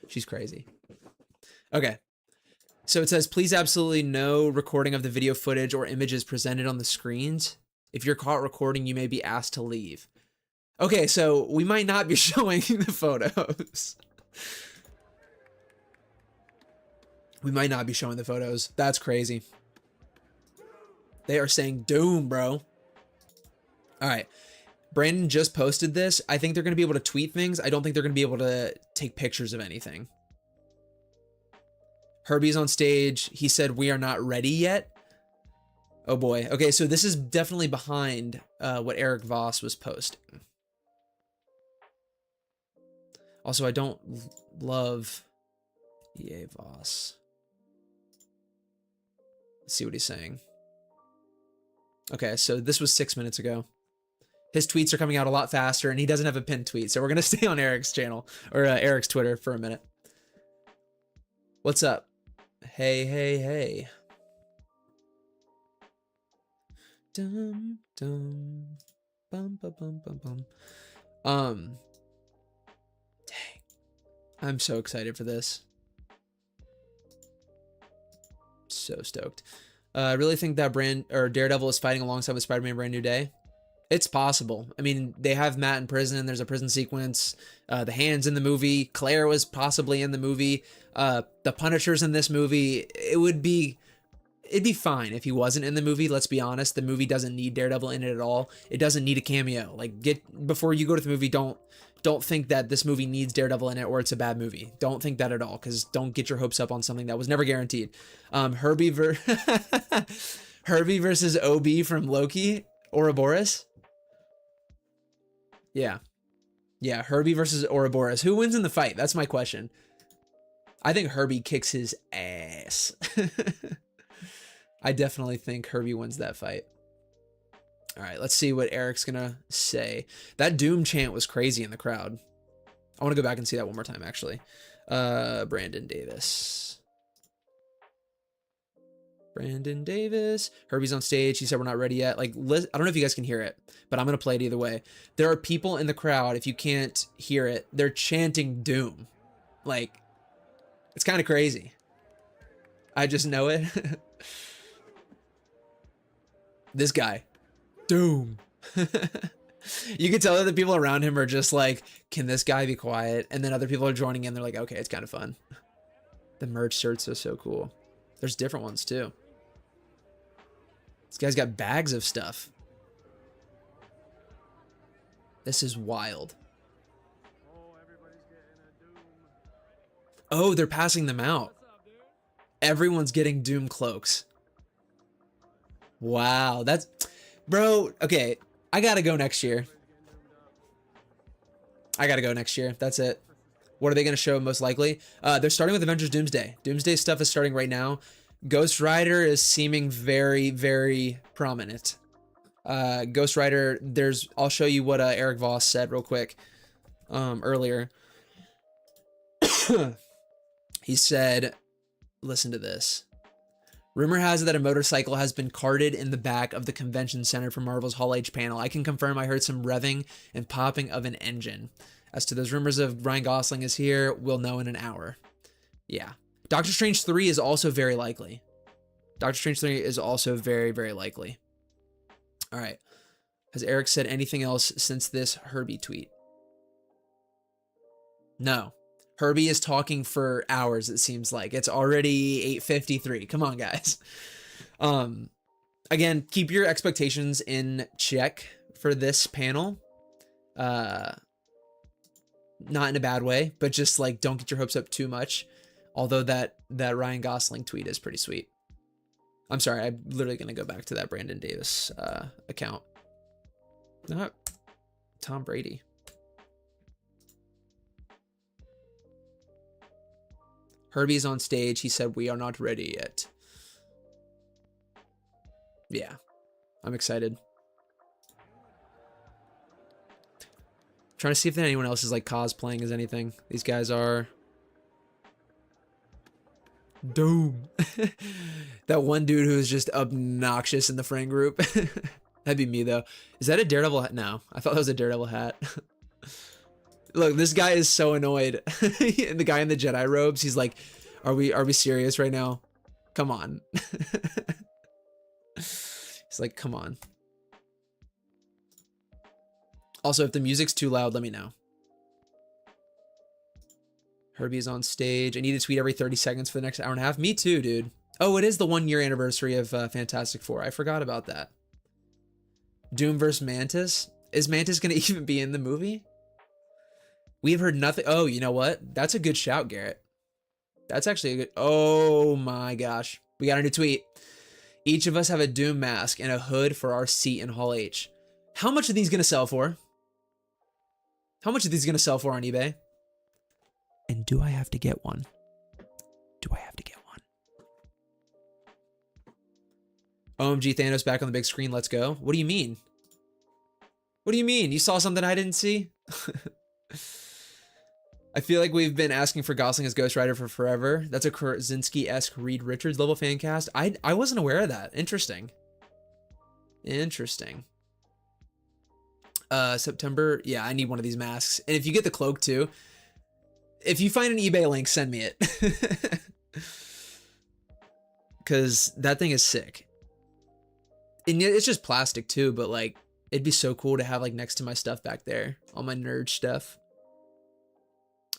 She's crazy. Okay. So it says, please absolutely no recording of the video footage or images presented on the screens. If you're caught recording, you may be asked to leave. Okay, so we might not be showing the photos. We might not be showing the photos. That's crazy. They are saying doom, bro. All right. Brandon just posted this. I think they're going to be able to tweet things. I don't think they're going to be able to take pictures of anything. Herbie's on stage. He said, we are not ready yet. Oh boy. Okay, so this is definitely behind what Eric Voss was posting. Also, I don't love EA Voss. Let's see what he's saying. Okay, so this was 6 minutes ago. His tweets are coming out a lot faster, and he doesn't have a pinned tweet, so we're going to stay on Eric's channel, or Eric's Twitter for a minute. What's up? Hey, hey, hey. Dum, dum, bum, bum, bum, bum, bum. Dang. I'm so excited for this. So stoked. I really think that Daredevil is fighting alongside with Spider-Man Brand New Day. It's possible. I mean, they have Matt in prison. There's a prison sequence. The Hand's in the movie. Claire was possibly in the movie. The Punisher's in this movie. It'd be fine if he wasn't in the movie. Let's be honest. The movie doesn't need Daredevil in it at all. It doesn't need a cameo. Like, before you go to the movie, don't think that this movie needs Daredevil in it or it's a bad movie. Don't think that at all, because don't get your hopes up on something that was never guaranteed. Herbie versus OB from Loki, Ouroboros. Yeah. Yeah, Herbie versus Ouroboros. Who wins in the fight? That's my question. I think Herbie kicks his ass. I definitely think Herbie wins that fight. All right, let's see what Eric's gonna say. That Doom chant was crazy in the crowd. I want to go back and see that one more time, actually. Brandon Davis. Brandon Davis. Herbie's on stage. He said we're not ready yet. Like, I don't know if you guys can hear it, but I'm going to play it either way. There are people in the crowd, if you can't hear it, they're chanting Doom. Like, it's kind of crazy. I just know it. This guy. Doom. You can tell that the people around him are just like, can this guy be quiet? And then other people are joining in. They're like, okay, it's kind of fun. The merch shirts are so cool. There's different ones too. This guy's got bags of stuff. This is wild. Oh, they're passing them out. Everyone's getting Doom cloaks. Wow, that's... Bro, okay, I gotta go next year. I gotta go next year. That's it. What are they going to show most likely? They're starting with Avengers Doomsday. Doomsday stuff is starting right now. Ghost Rider is seeming very, very prominent. Ghost Rider, I'll show you what Eric Voss said real quick earlier. He said, listen to this. Rumor has it that a motorcycle has been carted in the back of the convention center for Marvel's Hall H panel. I can confirm I heard some revving and popping of an engine. As to those rumors of Ryan Gosling is here, we'll know in an hour. Yeah. Doctor Strange 3 is also very likely. Doctor Strange 3 is also very, very likely. All right. Has Eric said anything else since this Herbie tweet? No. Herbie is talking for hours, it seems like. It's already 8:53. Come on, guys. Again, keep your expectations in check for this panel. Not in a bad way, but just like don't get your hopes up too much. Although that Ryan Gosling tweet is pretty sweet. I'm sorry, I'm literally gonna go back to that Brandon Davis account. Not Tom Brady. Herbie's on stage. He said we are not ready yet. Yeah, I'm excited. Trying to see if anyone else is like cosplaying as anything. These guys are. Doom. That one dude who is just obnoxious in the friend group. That'd be me though. Is that a Daredevil hat? No, I thought that was a Daredevil hat. Look, this guy is so annoyed. And the guy in the Jedi robes, he's like, are we serious right now? Come on. He's like, come on. Also, if the music's too loud, let me know. Herbie's on stage. I need to tweet every 30 seconds for the next hour and a half. Me too, dude. Oh, it is the 1 year anniversary of Fantastic Four. I forgot about that. Doom vs. Mantis. Is Mantis going to even be in the movie? We've heard nothing. Oh, you know what? That's a good shout, Garrett. That's actually a good. Oh my gosh. We got a new tweet. Each of us have a Doom mask and a hood for our seat in Hall H. How much are these going to sell for? How much are these going to sell for on eBay? And do I have to get one? Do I have to get one? OMG, Thanos back on the big screen. Let's go. What do you mean? What do you mean? You saw something I didn't see? I feel like we've been asking for Gosling as Ghost Rider for forever. That's a Krasinski-esque Reed Richards level fan cast. I wasn't aware of that. Interesting. Interesting. September. Yeah, I need one of these masks. And if you get the cloak too, if you find an eBay link, send me it. Because that thing is sick. And it's just plastic too, but like, it'd be so cool to have like next to my stuff back there. All my nerd stuff.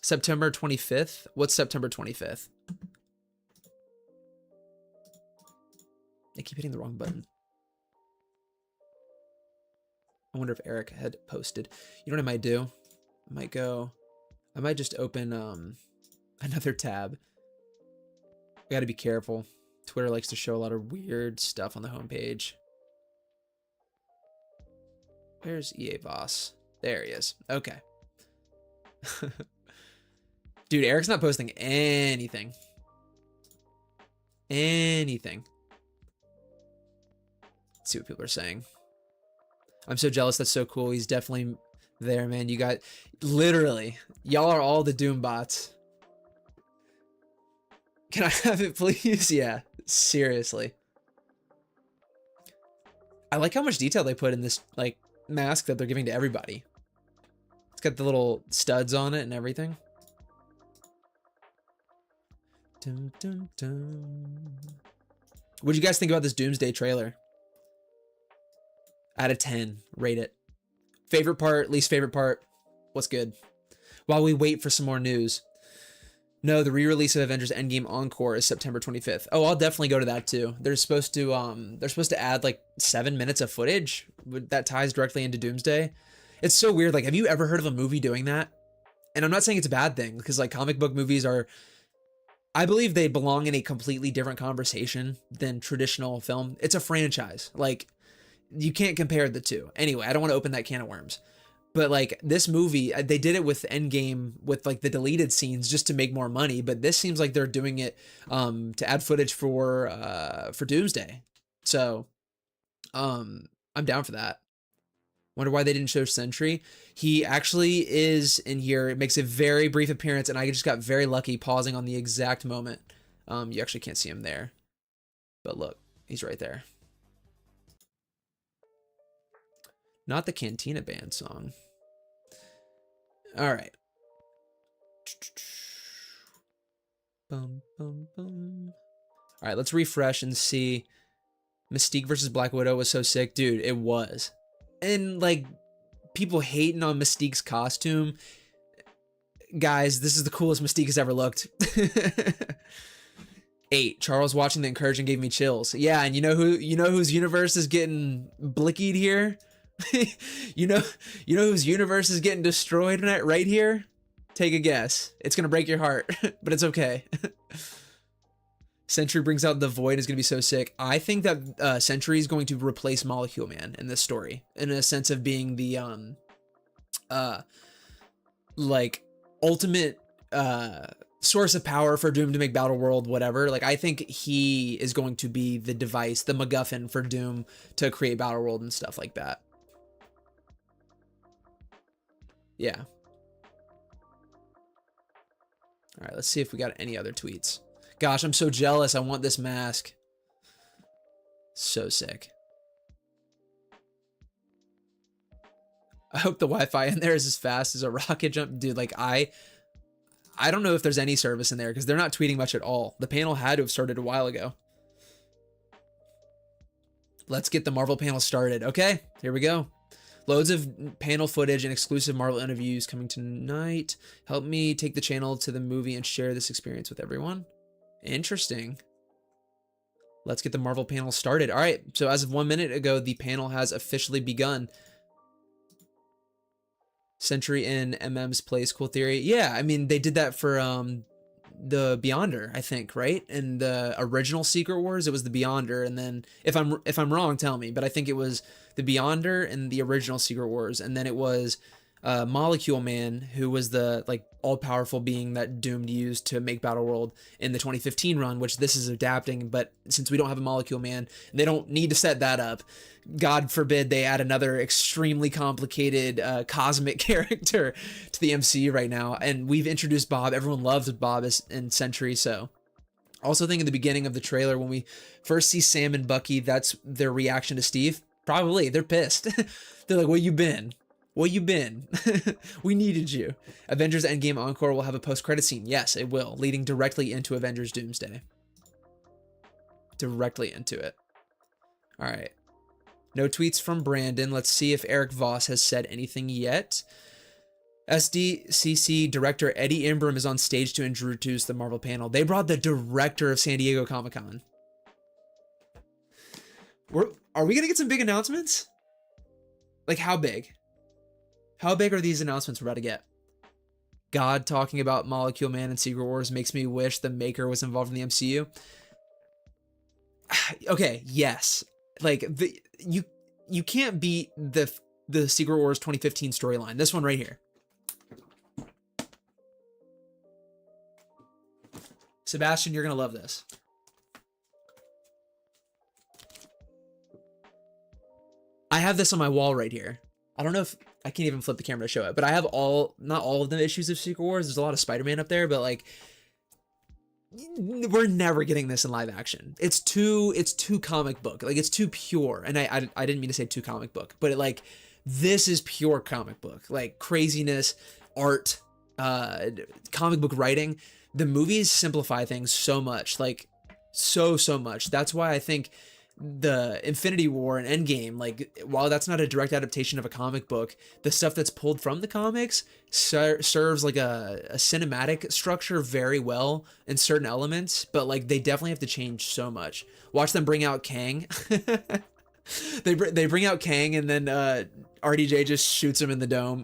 September 25th? What's September 25th? I keep hitting the wrong button. I wonder if Eric had posted. You know what I might do? I might just open another tab. I gotta be careful. Twitter likes to show a lot of weird stuff on the homepage. Where's EA Voss? There he is. Okay. Dude, Eric's not posting anything. Anything. Let's see what people are saying. I'm so jealous. That's so cool. He's definitely there, man. You got... Literally. Y'all are all the Doom bots. Can I have it, please? Yeah. Seriously. I like how much detail they put in this, like, mask that they're giving to everybody. It's got the little studs on it and everything. Dun, dun, dun. What do you guys think about this Doomsday trailer? Out of 10, rate it. Favorite part, least favorite part, what's good? While we wait for some more news. No, the re-release of Avengers Endgame Encore is September 25th. Oh, I'll definitely go to that too. They're supposed to add like 7 minutes of footage that ties directly into Doomsday. It's so weird. Like, have you ever heard of a movie doing that? And I'm not saying it's a bad thing, because like comic book movies are, I believe they belong in a completely different conversation than traditional film. It's a franchise. Like, you can't compare the two. Anyway, I don't want to open that can of worms. But like this movie, they did it with Endgame with like the deleted scenes just to make more money. But this seems like they're doing it to add footage for Doomsday. So I'm down for that. Wonder why they didn't show Sentry. He actually is in here. It makes a very brief appearance, and I just got very lucky pausing on the exact moment. You actually can't see him there. But look, he's right there. Not the Cantina Band song. All right. Bum, bum, bum. All right, let's refresh and see. Mystique versus Black Widow was so sick. Dude, it was. And, like, people hating on Mystique's costume. Guys, this is the coolest Mystique has ever looked. 8. Charles watching the incursion gave me chills. Yeah, and you know whose universe is getting blickied here? you know whose universe is getting destroyed right here? Take a guess. It's gonna break your heart, but it's okay. Sentry brings out the Void is gonna be so sick. I think that Sentry is going to replace Molecule Man in this story, in a sense of being the like ultimate source of power for Doom to make Battle World, whatever. Like, I think he is going to be the device, the MacGuffin for Doom to create Battle World and stuff like that. Yeah. All right, let's see if we got any other tweets. Gosh, I'm so jealous. I want this mask. So sick. I hope the Wi-Fi in there is as fast as a rocket jump. Dude, like, I don't know if there's any service in there because they're not tweeting much at all. The panel had to have started a while ago. Let's get the Marvel panel started. Okay, here we go. Loads of panel footage and exclusive Marvel interviews coming tonight. Help me take the channel to the movie and share this experience with everyone. Interesting. Let's get the Marvel panel started. All right, so as of 1 minute ago, the panel has officially begun. Century in MM's plays Cool Theory. Yeah, I mean, they did that for the Beyonder, I think, right? In the original Secret Wars, it was the Beyonder, and then if I'm wrong, tell me, but I think it was the Beyonder in the original Secret Wars, and then it was Molecule Man, who was the like all-powerful being that Doom used to make Battle World in the 2015 run, which this is adapting, but since we don't have a Molecule Man, they don't need to set that up. God forbid they add another extremely complicated cosmic character to the MCU right now. And we've introduced Bob. Everyone loves Bob in Sentry. So also think in the beginning of the trailer, when we first see Sam and Bucky, that's their reaction to Steve. Probably. They're pissed. They're like, where you been? Where you been? We needed you. Avengers Endgame Encore will have a post-credit scene. Yes, it will. Leading directly into Avengers Doomsday. Directly into it. All right. No tweets from Brandon. Let's see if Eric Voss has said anything yet. SDCC director Eddie Inbram is on stage to introduce the Marvel panel. They brought the director of San Diego Comic-Con. Are we going to get some big announcements? Like, how big? How big are these announcements we're about to get? God talking about Molecule Man and Secret Wars makes me wish the Maker was involved in the MCU. Okay, yes. Like, you can't beat the Secret Wars 2015 storyline. This one right here. Sebastian, you're gonna love this. I have this on my wall right here. I don't know if I can't even flip the camera to show it, but I have not all of the issues of Secret Wars. There's a lot of Spider-Man up there, but like, we're never getting this in live action. It's too comic book. Like, it's too pure. And I didn't mean to say too comic book, but like, this is pure comic book, like craziness, art, comic book writing. The movies simplify things so much, like so much. That's why I think the Infinity War and Endgame, like, while that's not a direct adaptation of a comic book, the stuff that's pulled from the comics serves like a cinematic structure very well in certain elements, but like, they definitely have to change so much. Watch them bring out Kang. They bring out Kang, and then RDJ just shoots him in the dome.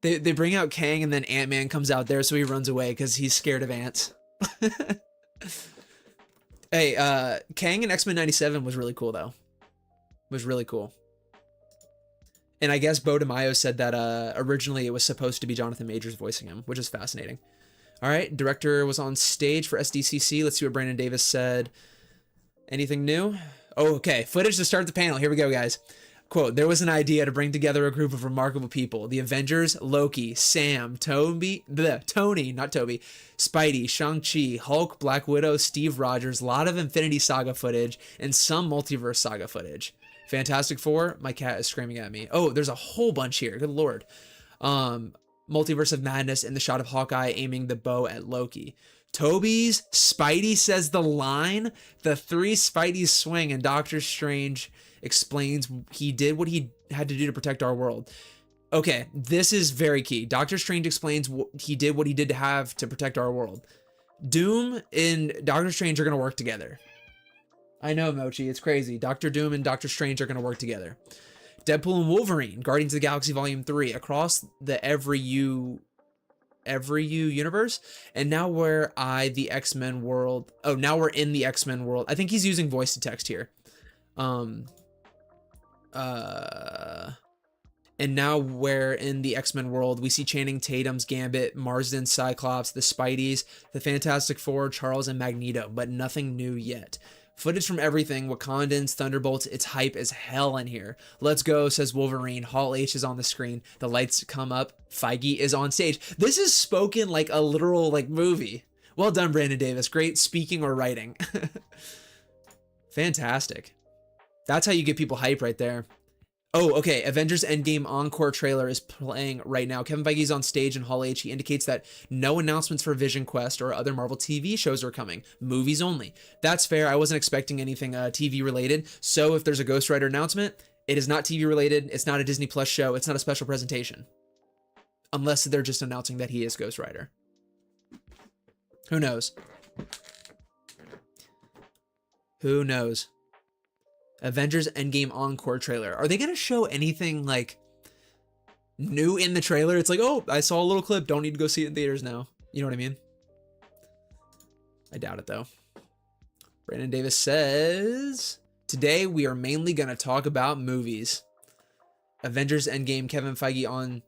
They bring out Kang, and then Ant-Man comes out there, so he runs away because he's scared of ants. Hey, Kang in X-Men 97 was really cool, though. Was really cool. And I guess Bo DeMaio said that originally it was supposed to be Jonathan Majors voicing him, which is fascinating. All right, director was on stage for SDCC. Let's see what Brandon Davis said. Anything new? Oh, okay, footage to start the panel. Here we go, guys. Quote, there was an idea to bring together a group of remarkable people. The Avengers, Loki, Sam, Tony, not Toby, Spidey, Shang-Chi, Hulk, Black Widow, Steve Rogers, a lot of Infinity Saga footage, and some Multiverse Saga footage. Fantastic Four, my cat is screaming at me. Oh, there's a whole bunch here, good lord. Multiverse of Madness in the shot of Hawkeye aiming the bow at Loki. Toby's Spidey says the line, the three Spideys swing, and Doctor Strange explains he did what he had to do to protect our world. Okay, this is very key. Doctor Strange explains what he did to have to protect our world. Doom and Doctor Strange are going to work together. I know, Mochi, it's crazy. Doctor Doom and Doctor Strange are going to work together. Deadpool and Wolverine, Guardians of the Galaxy Volume 3, across the every U universe, and now we're the X-Men world. Oh, now we're in the X-Men world. I think he's using voice to text here. Um, and now where in the X-Men world, we see Channing Tatum's Gambit, Marsden, Cyclops, the Spideys, the Fantastic Four, Charles, and Magneto, but nothing new yet. Footage from everything, Wakandans, Thunderbolts, it's hype as hell in here. Let's go, says Wolverine. Hall H is on the screen. The lights come up. Feige is on stage. This is spoken like a literal movie. Well done, Brandon Davis. Great speaking or writing. Fantastic. That's how you get people hype right there. Oh, okay. Avengers Endgame Encore trailer is playing right now. Kevin Feige's on stage in Hall H. He indicates that no announcements for Vision Quest or other Marvel TV shows are coming. Movies only. That's fair. I wasn't expecting anything TV related. So if there's a Ghost Rider announcement, it is not TV related. It's not a Disney Plus show. It's not a special presentation. Unless they're just announcing that he is Ghost Rider. Who knows? Who knows? Avengers Endgame Encore trailer. Are they going to show anything new in the trailer? It's like, oh, I saw a little clip. Don't need to go see it in theaters now. You know what I mean? I doubt it though. Brandon Davis says, today we are mainly going to talk about movies. Avengers Endgame, Kevin Feige on.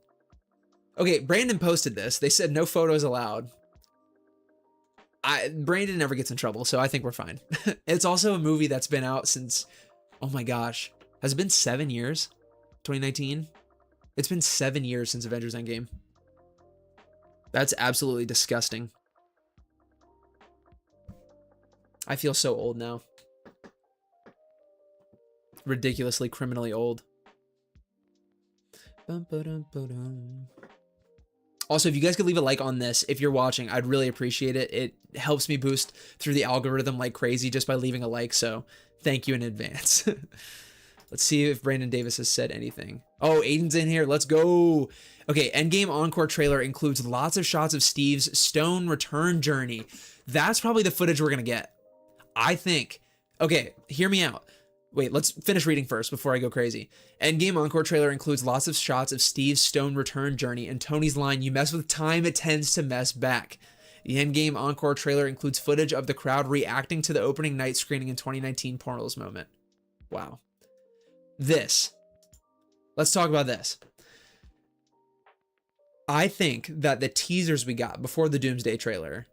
Okay, Brandon posted this. They said no photos allowed. Brandon never gets in trouble, so I think we're fine. It's also a movie that's been out since, oh my gosh, has it been 7 years? 2019? It's been 7 years since Avengers Endgame. That's absolutely disgusting. I feel so old now. Ridiculously, criminally old. Also, if you guys could leave a like on this, if you're watching, I'd really appreciate it. It helps me boost through the algorithm like crazy just by leaving a like, so thank you in advance. Let's see if Brandon Davis has said anything. Oh, Aiden's in here. Let's go. Okay, Endgame Encore trailer includes lots of shots of Steve's stone return journey. That's probably the footage we're going to get. I think. Okay, hear me out. Wait, let's finish reading first before I go crazy. Endgame Encore trailer includes lots of shots of Steve's stone return journey and Tony's line, "You mess with time, it tends to mess back." The Endgame Encore trailer includes footage of the crowd reacting to the opening night screening in 2019 Portals moment. Wow. This. Let's talk about this. I think that the teasers we got before the Doomsday trailer,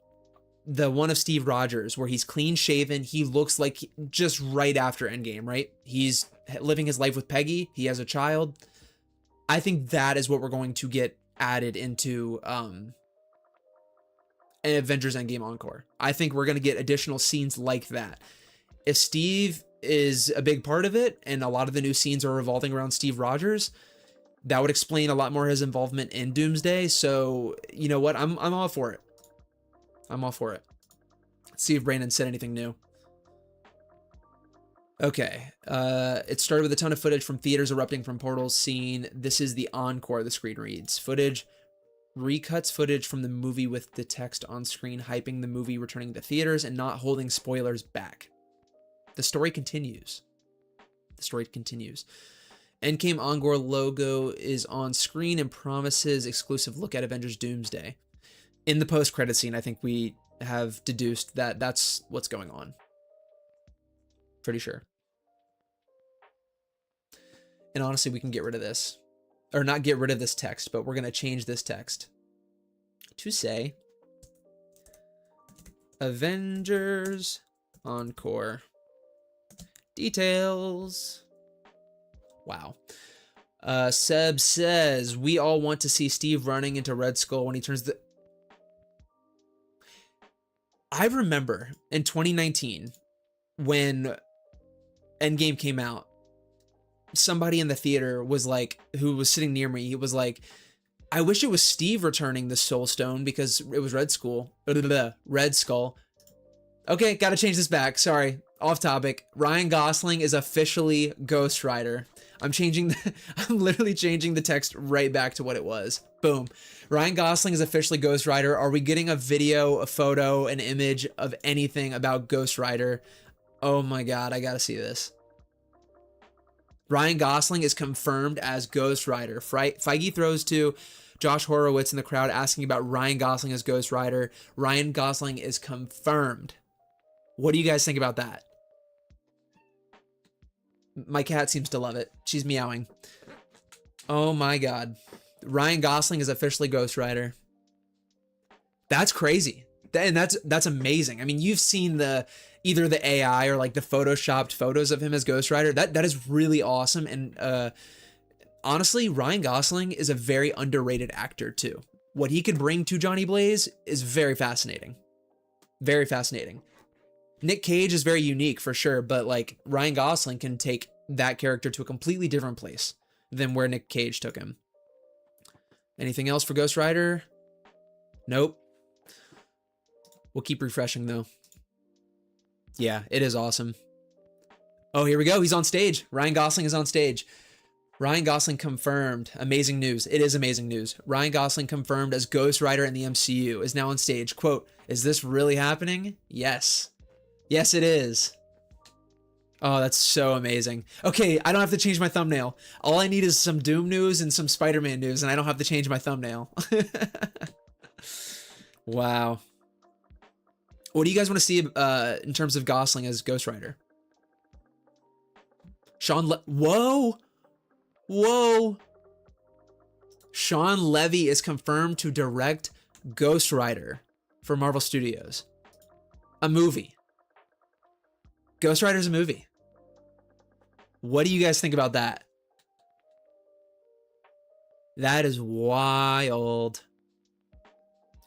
the one of Steve Rogers where he's clean shaven, he looks like just right after Endgame, right? He's living his life with Peggy. He has a child. I think that is what we're going to get added into an Avengers Endgame Encore. I think we're going to get additional scenes like that. If Steve is a big part of it and a lot of the new scenes are revolving around Steve Rogers, that would explain a lot more his involvement in Doomsday. So, you know what? I'm all for it. I'm all for it. Let's see if Brandon said anything new. Okay. It started with a ton of footage from theaters erupting from portals scene. This is the encore, the screen reads. Footage recuts footage from the movie with the text on screen, hyping the movie returning to theaters and not holding spoilers back. The story continues. The story continues. Endgame Encore logo is on screen and promises exclusive look at Avengers Doomsday. In the post-credit scene, I think we have deduced that that's what's going on. Pretty sure. And honestly, we can get rid of this. Or not get rid of this text, but we're going to change this text to say Avengers Encore details. Wow. Seb says, we all want to see Steve running into Red Skull when he turns the... I remember in 2019 when Endgame came out, somebody in the theater was like, who was sitting near me, he was like, I wish it was Steve returning the Soul Stone because it was Red Skull. Red Skull. Okay, gotta change this back. Sorry, off topic. Ryan Gosling is officially Ghost Rider. I'm literally changing the text right back to what it was. Boom. Ryan Gosling is officially Ghost Rider. Are we getting a video, a photo, an image of anything about Ghost Rider? Oh my God, I gotta see this. Ryan Gosling is confirmed as Ghost Rider. Feige throws to Josh Horowitz in the crowd asking about Ryan Gosling as Ghost Rider. Ryan Gosling is confirmed. What do you guys think about that? My cat seems to love it. She's meowing. Oh my God. Ryan Gosling is officially Ghost Rider. That's crazy. And that's amazing. I mean, you've seen either the AI or like the photoshopped photos of him as Ghost Rider. That is really awesome. And honestly, Ryan Gosling is a very underrated actor too. What he could bring to Johnny Blaze is very fascinating. Very fascinating. Nick Cage is very unique for sure, but like Ryan Gosling can take that character to a completely different place than where Nick Cage took him. Anything else for Ghost Rider? Nope. We'll keep refreshing though. Yeah, it is awesome. Oh, here we go. He's on stage. Ryan Gosling is on stage. Ryan Gosling confirmed. Amazing news. It is amazing news. Ryan Gosling confirmed as Ghost Rider in the MCU is now on stage. Quote, "Is this really happening?" Yes. Yes, it is. Oh, that's so amazing. Okay, I don't have to change my thumbnail. All I need is some Doom news and some Spider-Man news, and I don't have to change my thumbnail. Wow. What do you guys want to see in terms of Gosling as Ghost Rider? Whoa! Whoa! Sean Levy is confirmed to direct Ghost Rider for Marvel Studios. A movie. Ghost Rider's a movie. What do you guys think about that? That is wild.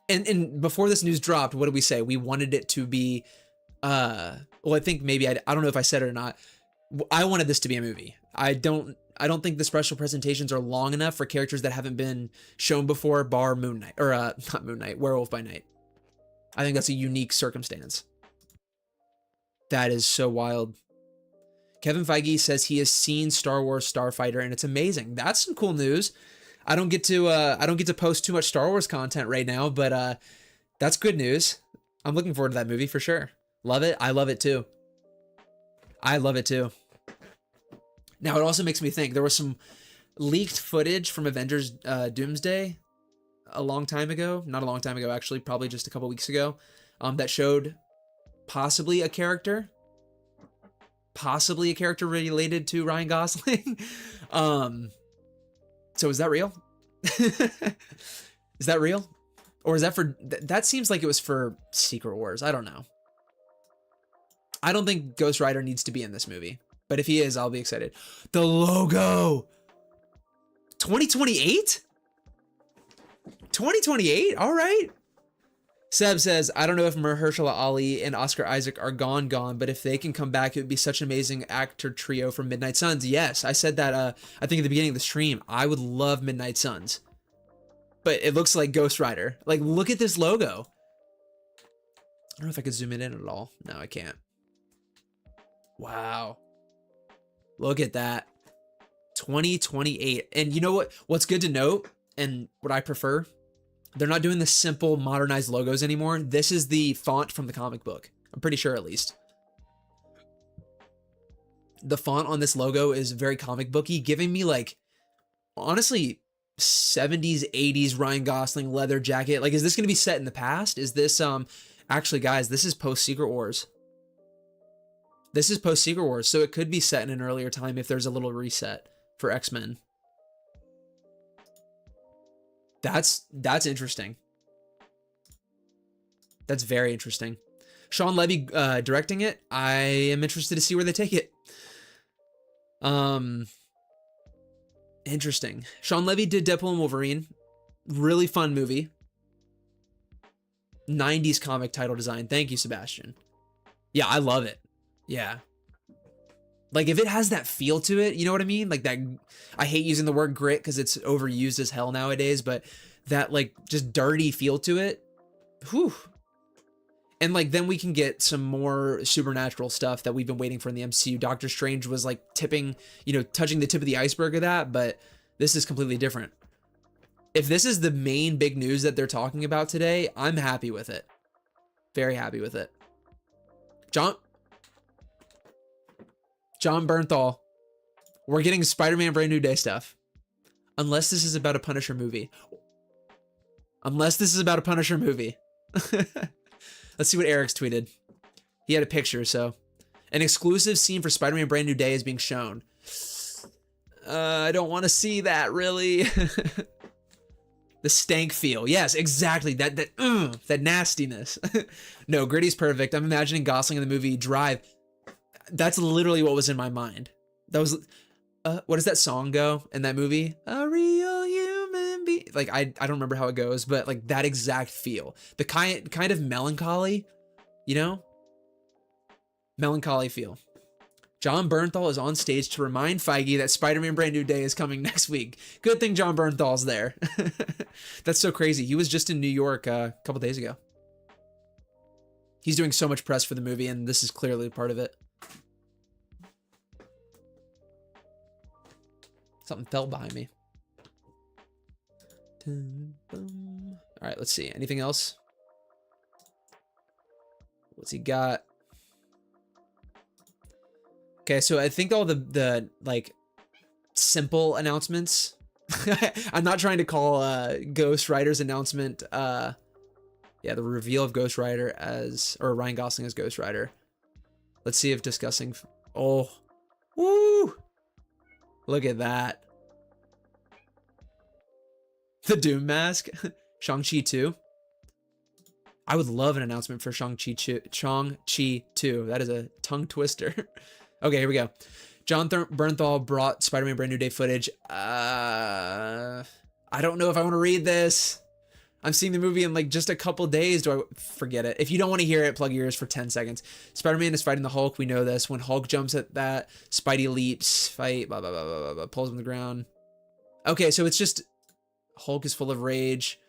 And before this news dropped, what did we say? We wanted it to be, well, I think maybe, I don't know if I said it or not. I wanted this to be a movie. I don't think the special presentations are long enough for characters that haven't been shown before, bar Moon Knight, or not Moon Knight, Werewolf by Night. I think that's a unique circumstance. That is so wild. Kevin Feige says he has seen Star Wars Starfighter and it's amazing. That's some cool news. I don't get to post too much Star Wars content right now, but that's good news. I'm looking forward to that movie for sure. Love it. I love it too. I love it too. Now it also makes me think there was some leaked footage from Avengers Doomsday a long time ago. Not a long time ago, actually, probably just a couple weeks ago, that showed possibly a character related to Ryan Gosling. So is that real? Is that real? Or is that for, that seems like it was for Secret Wars. I don't know. I don't think Ghost Rider needs to be in this movie, but if he is, I'll be excited. The logo. 2028? 2028? All right. Seb says, I don't know if Mahershala Ali and Oscar Isaac are gone, but if they can come back, it would be such an amazing actor trio from Midnight Suns. Yes, I said that, I think at the beginning of the stream, I would love Midnight Suns. But it looks like Ghost Rider. Like, look at this logo. I don't know if I could zoom it in at all. No, I can't. Wow. Look at that. 2028. And you know what? What's good to note, and what I prefer, they're not doing the simple modernized logos anymore. This is the font from the comic book. I'm pretty sure, at least. The font on this logo is very comic booky, giving me like, honestly, 70s, 80s Ryan Gosling leather jacket. Like, is this going to be set in the past? Is this, actually, guys, this is post Secret Wars. This is post Secret Wars, so it could be set in an earlier time if there's a little reset for X-Men. That's interesting. That's very interesting. Sean Levy directing it. I am interested to see where they take it. Interesting. Sean Levy did Deadpool and Wolverine. Really fun movie. 90s comic title design. Thank you, Sebastian. Yeah, I love it. Yeah. Like, if it has that feel to it, you know what I mean? Like that, I hate using the word grit because it's overused as hell nowadays, but that like just dirty feel to it. Whew. And like, then we can get some more supernatural stuff that we've been waiting for in the MCU. Doctor Strange was like touching the tip of the iceberg of that, but this is completely different. If this is the main big news that they're talking about today, I'm happy with it. Very happy with it. John Bernthal, we're getting Spider-Man Brand New Day stuff. Unless this is about a Punisher movie. Let's see what Eric's tweeted. He had a picture, so. An exclusive scene for Spider-Man Brand New Day is being shown. I don't want to see that, really. The stank feel. Yes, exactly. That nastiness. No, Gritty's perfect. I'm imagining Gosling in the movie Drive. That's literally what was in my mind. That was, what does that song go in that movie? A real human being. Like, I don't remember how it goes, but like that exact feel. The kind of melancholy, you know? Melancholy feel. John Bernthal is on stage to remind Feige that Spider-Man Brand New Day is coming next week. Good thing John Bernthal's there. That's so crazy. He was just in New York a couple days ago. He's doing so much press for the movie, and this is clearly part of it. Something fell behind me. All right, let's see. Anything else? What's he got? Okay, so I think all the like simple announcements. I'm not trying to call Ghost Rider's announcement yeah, the reveal of Ghost Rider or Ryan Gosling as Ghost Rider. Let's see if discussing oh. Woo! Look at that. The Doom mask. Shang-Chi 2. I would love an announcement for Shang-Chi 2. That is a tongue twister. Okay, here we go. John Bernthal brought Spider-Man Brand New Day footage. I don't know if I want to read this. I'm seeing the movie in like just a couple days. Do I forget it? If you don't want to hear it, plug your ears for 10 seconds. Spider-Man is fighting the Hulk. We know this. When Hulk jumps at that, Spidey leaps, fight, blah, blah, blah, blah, blah, blah, pulls him to the ground. Okay, so it's just Hulk is full of rage.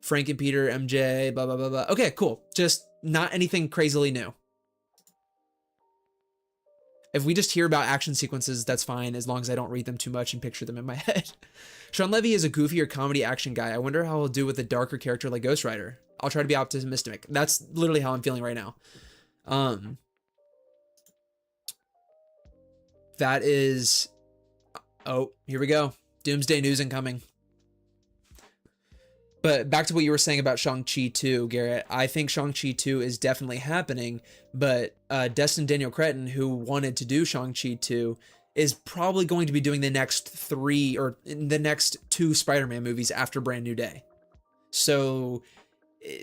Frank and Peter, MJ, blah, blah, blah, blah. Okay, cool. Just not anything crazily new. If we just hear about action sequences, that's fine, as long as I don't read them too much and picture them in my head. Sean Levy is a goofy or comedy action guy. I wonder how he'll do with a darker character like Ghost Rider. I'll try to be optimistic. That's literally how I'm feeling right now. That is... Oh, here we go. Doomsday news incoming. But back to what you were saying about Shang-Chi 2, Garrett. I think Shang-Chi 2 is definitely happening, but Destin Daniel Cretton, who wanted to do Shang-Chi 2, is probably going to be doing the next 3 or the next 2 Spider-Man movies after Brand New Day. So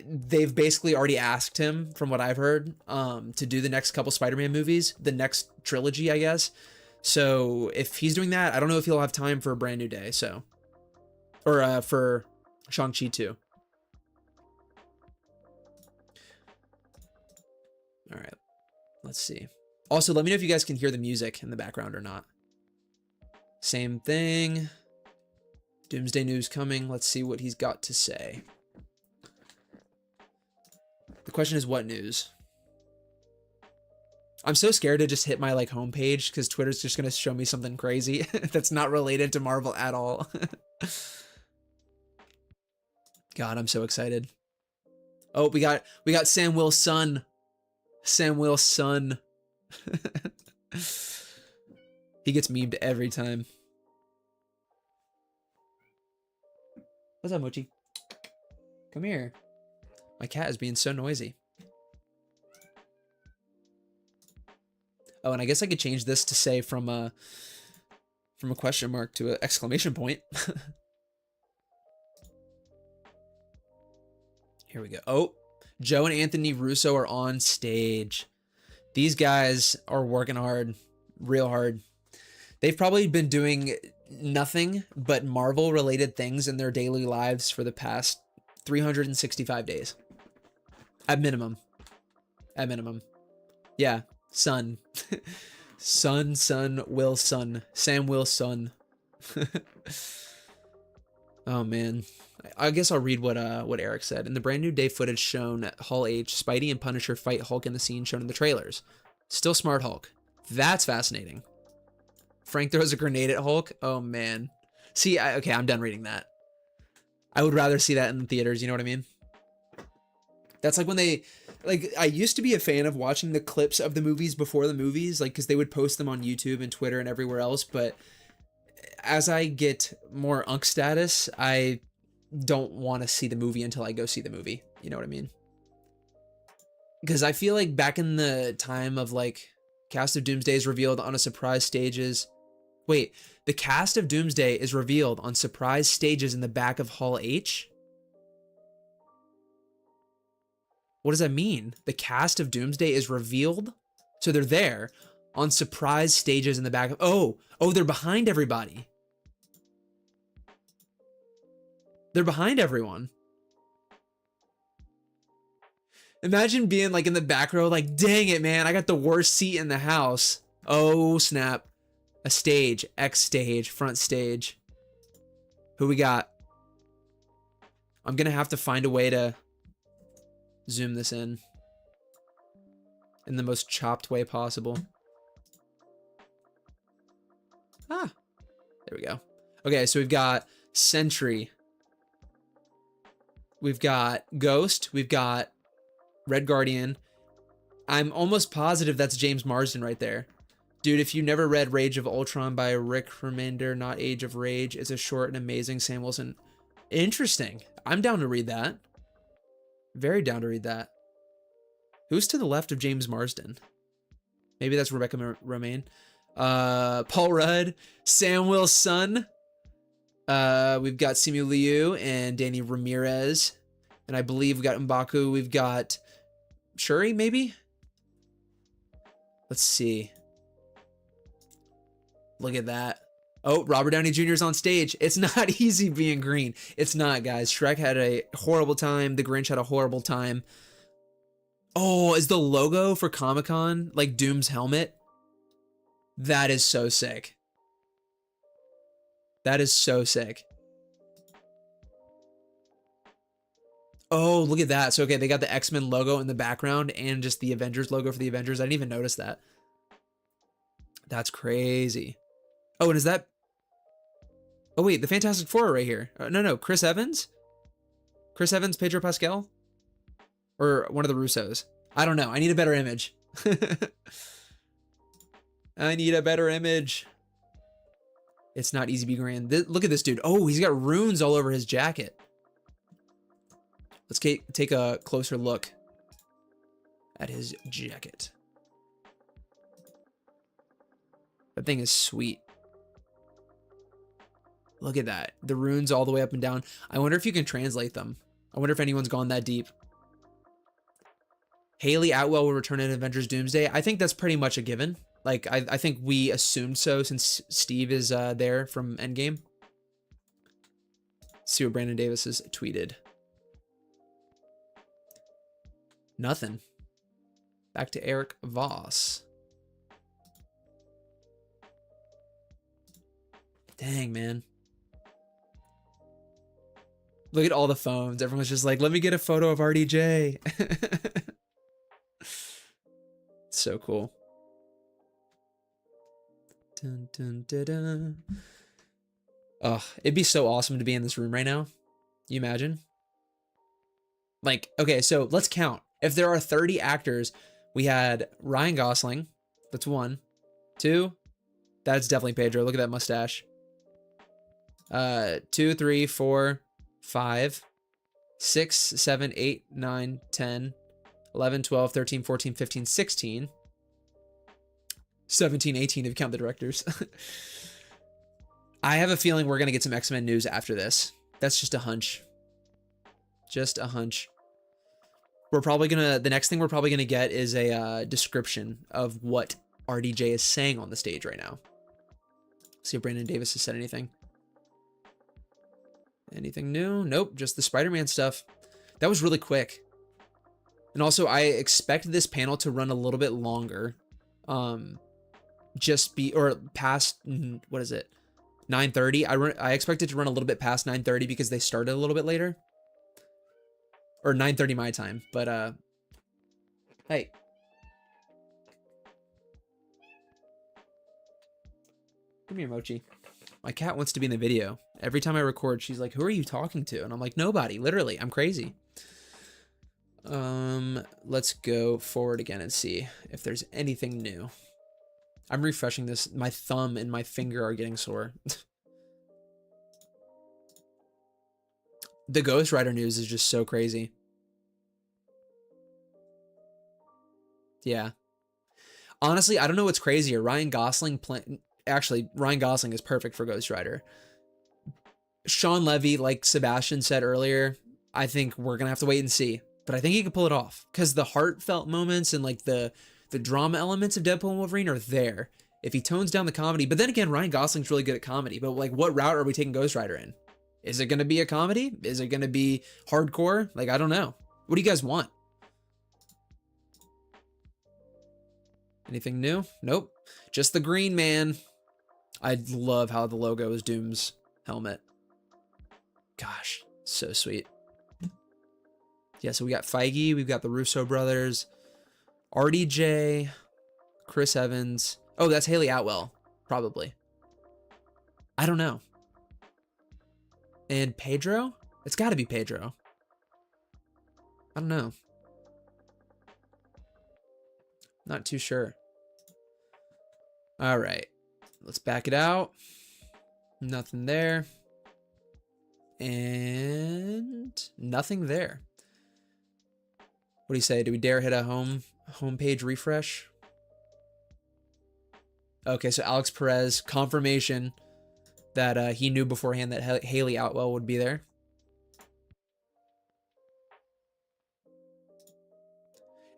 they've basically already asked him, from what I've heard, to do the next couple Spider-Man movies, the next trilogy, I guess. So if he's doing that, I don't know if he'll have time for Brand New Day, so... Or for... Shang-Chi 2. All right, let's see. Also, let me know if you guys can hear the music in the background or not. Same thing. Doomsday news coming. Let's see what he's got to say. The question is, what news? I'm so scared to just hit my like homepage because Twitter's just gonna show me something crazy that's not related to Marvel at all. God, I'm so excited. Oh, we got Sam Will's son. Sam Will's son. He gets memed every time. What's up, Mochi? Come here. My cat is being so noisy. Oh, and I guess I could change this to say from a question mark to an exclamation point. Here we go. Oh, Joe and Anthony Russo are on stage. These guys are working hard, real hard. They've probably been doing nothing but Marvel-related things in their daily lives for the past 365 days. At minimum. At minimum. Yeah, son. Will son. Sam Will's son. Oh, man. I guess I'll read what Eric said. In the Brand New Day footage shown at Hall H, Spidey and Punisher fight Hulk in the scene shown in the trailers. Still smart Hulk. That's fascinating. Frank throws a grenade at Hulk. Oh, man. See, okay, I'm done reading that. I would rather see that in the theaters, you know what I mean? That's like when they... Like, I used to be a fan of watching the clips of the movies before the movies, like, because they would post them on YouTube and Twitter and everywhere else, but as I get more unk status, I don't want to see the movie until I go see the movie. You know what I mean? Because I feel like back in the time of like Cast of Doomsday is revealed on a surprise stages. Wait, the cast of Doomsday is revealed on surprise stages in the back of Hall H? What does that mean? The cast of Doomsday is revealed? So they're there on surprise stages in the back of... Oh, they're behind everybody. They're behind everyone. Imagine being like in the back row, like, dang it, man, I got the worst seat in the house. Oh, snap. A stage, X stage, front stage. Who we got? I'm gonna have to find a way to zoom this in the most chopped way possible. Ah, there we go. Okay, so we've got Sentry. We've got Ghost. We've got Red Guardian. I'm almost positive that's James Marsden right there. Dude, if you never read Rage of Ultron by Rick Remender, not Age of Rage, it's a short and amazing Sam Wilson. Interesting. I'm down to read that. Very down to read that. Who's to the left of James Marsden? Maybe that's Rebecca Romaine. Paul Rudd, Sam Wilson. We've got Simu Liu and Danny Ramirez. And I believe we've got M'Baku. We've got Shuri, maybe? Let's see. Look at that. Oh, Robert Downey Jr. is on stage. It's not easy being green. It's not, guys. Shrek had a horrible time. The Grinch had a horrible time. Oh, is the logo for Comic-Con like Doom's helmet? That is so sick. That is so sick. Oh, look at that. So, okay, they got the X-Men logo in the background and just the Avengers logo for the Avengers. I didn't even notice that. That's crazy. Oh, and is that... Oh, wait, the Fantastic Four are right here. No, Chris Evans? Chris Evans, Pedro Pascal? Or one of the Russos? I don't know. I need a better image. I need a better image. It's not easy to be grand. Look at this dude. Oh, he's got runes all over his jacket. Let's take a closer look at his jacket. That thing is sweet. Look at that. The runes all the way up and down. I wonder if you can translate them. I wonder if anyone's gone that deep. Haley Atwell will return in Avengers Doomsday. I think that's pretty much a given. Like, I think we assumed so since Steve is there from Endgame. Let's see what Brandon Davis has tweeted. Nothing. Back to Eric Voss. Dang, man. Look at all the phones. Everyone's just like, let me get a photo of RDJ. So cool. Dun, dun, dun, dun. Oh, it'd be so awesome to be in this room right now. You imagine? Like, okay, so let's count. If there are 30 actors, we had Ryan Gosling. That's 1. 2. That's definitely Pedro. Look at that mustache. 2, 3, 4, 5, 6, 7, 8, 9, 10, 11, 12, 13, 14, 15, 16, 17, 18 if you count the directors. I have a feeling we're going to get some X-Men news after this. That's just a hunch. Just a hunch. We're probably going to... The next thing we're probably going to get is a description of what RDJ is saying on the stage right now. See if Brandon Davis has said anything. Anything new? Nope, just the Spider-Man stuff. That was really quick. And also, I expect this panel to run a little bit longer. Or past, what is it? 9:30. I expect it to run a little bit past 9:30 because they started a little bit later. Or 9:30 my time. But, hey. Come here, Mochi. My cat wants to be in the video. Every time I record, she's like, who are you talking to? And I'm like, nobody. Literally, I'm crazy. Let's go forward again and see if there's anything new. I'm refreshing this. My thumb and my finger are getting sore. The Ghost Rider news is just so crazy. Yeah. Honestly, I don't know what's crazier. Actually, Ryan Gosling is perfect for Ghost Rider. Sean Levy, like Sebastian said earlier, I think we're gonna have to wait and see. But I think he can pull it off because the heartfelt moments and like the drama elements of Deadpool and Wolverine are there. If he tones down the comedy, but then again, Ryan Gosling's really good at comedy. But like, what route are we taking Ghost Rider in? Is it gonna be a comedy? Is it gonna be hardcore? Like, I don't know. What do you guys want? Anything new? Nope. Just the green man. I love how the logo is Doom's helmet. Gosh, so sweet. Yeah, so we got Feige, we've got the Russo brothers, RDJ, Chris Evans. Oh, that's Haley Atwell, probably. I don't know. And Pedro? It's got to be Pedro. I don't know. Not too sure. All right. Let's back it out. Nothing there. And nothing there. What do you say? Do we dare hit a homepage refresh? Okay, so Alex Perez, confirmation that he knew beforehand that Haley Atwell would be there.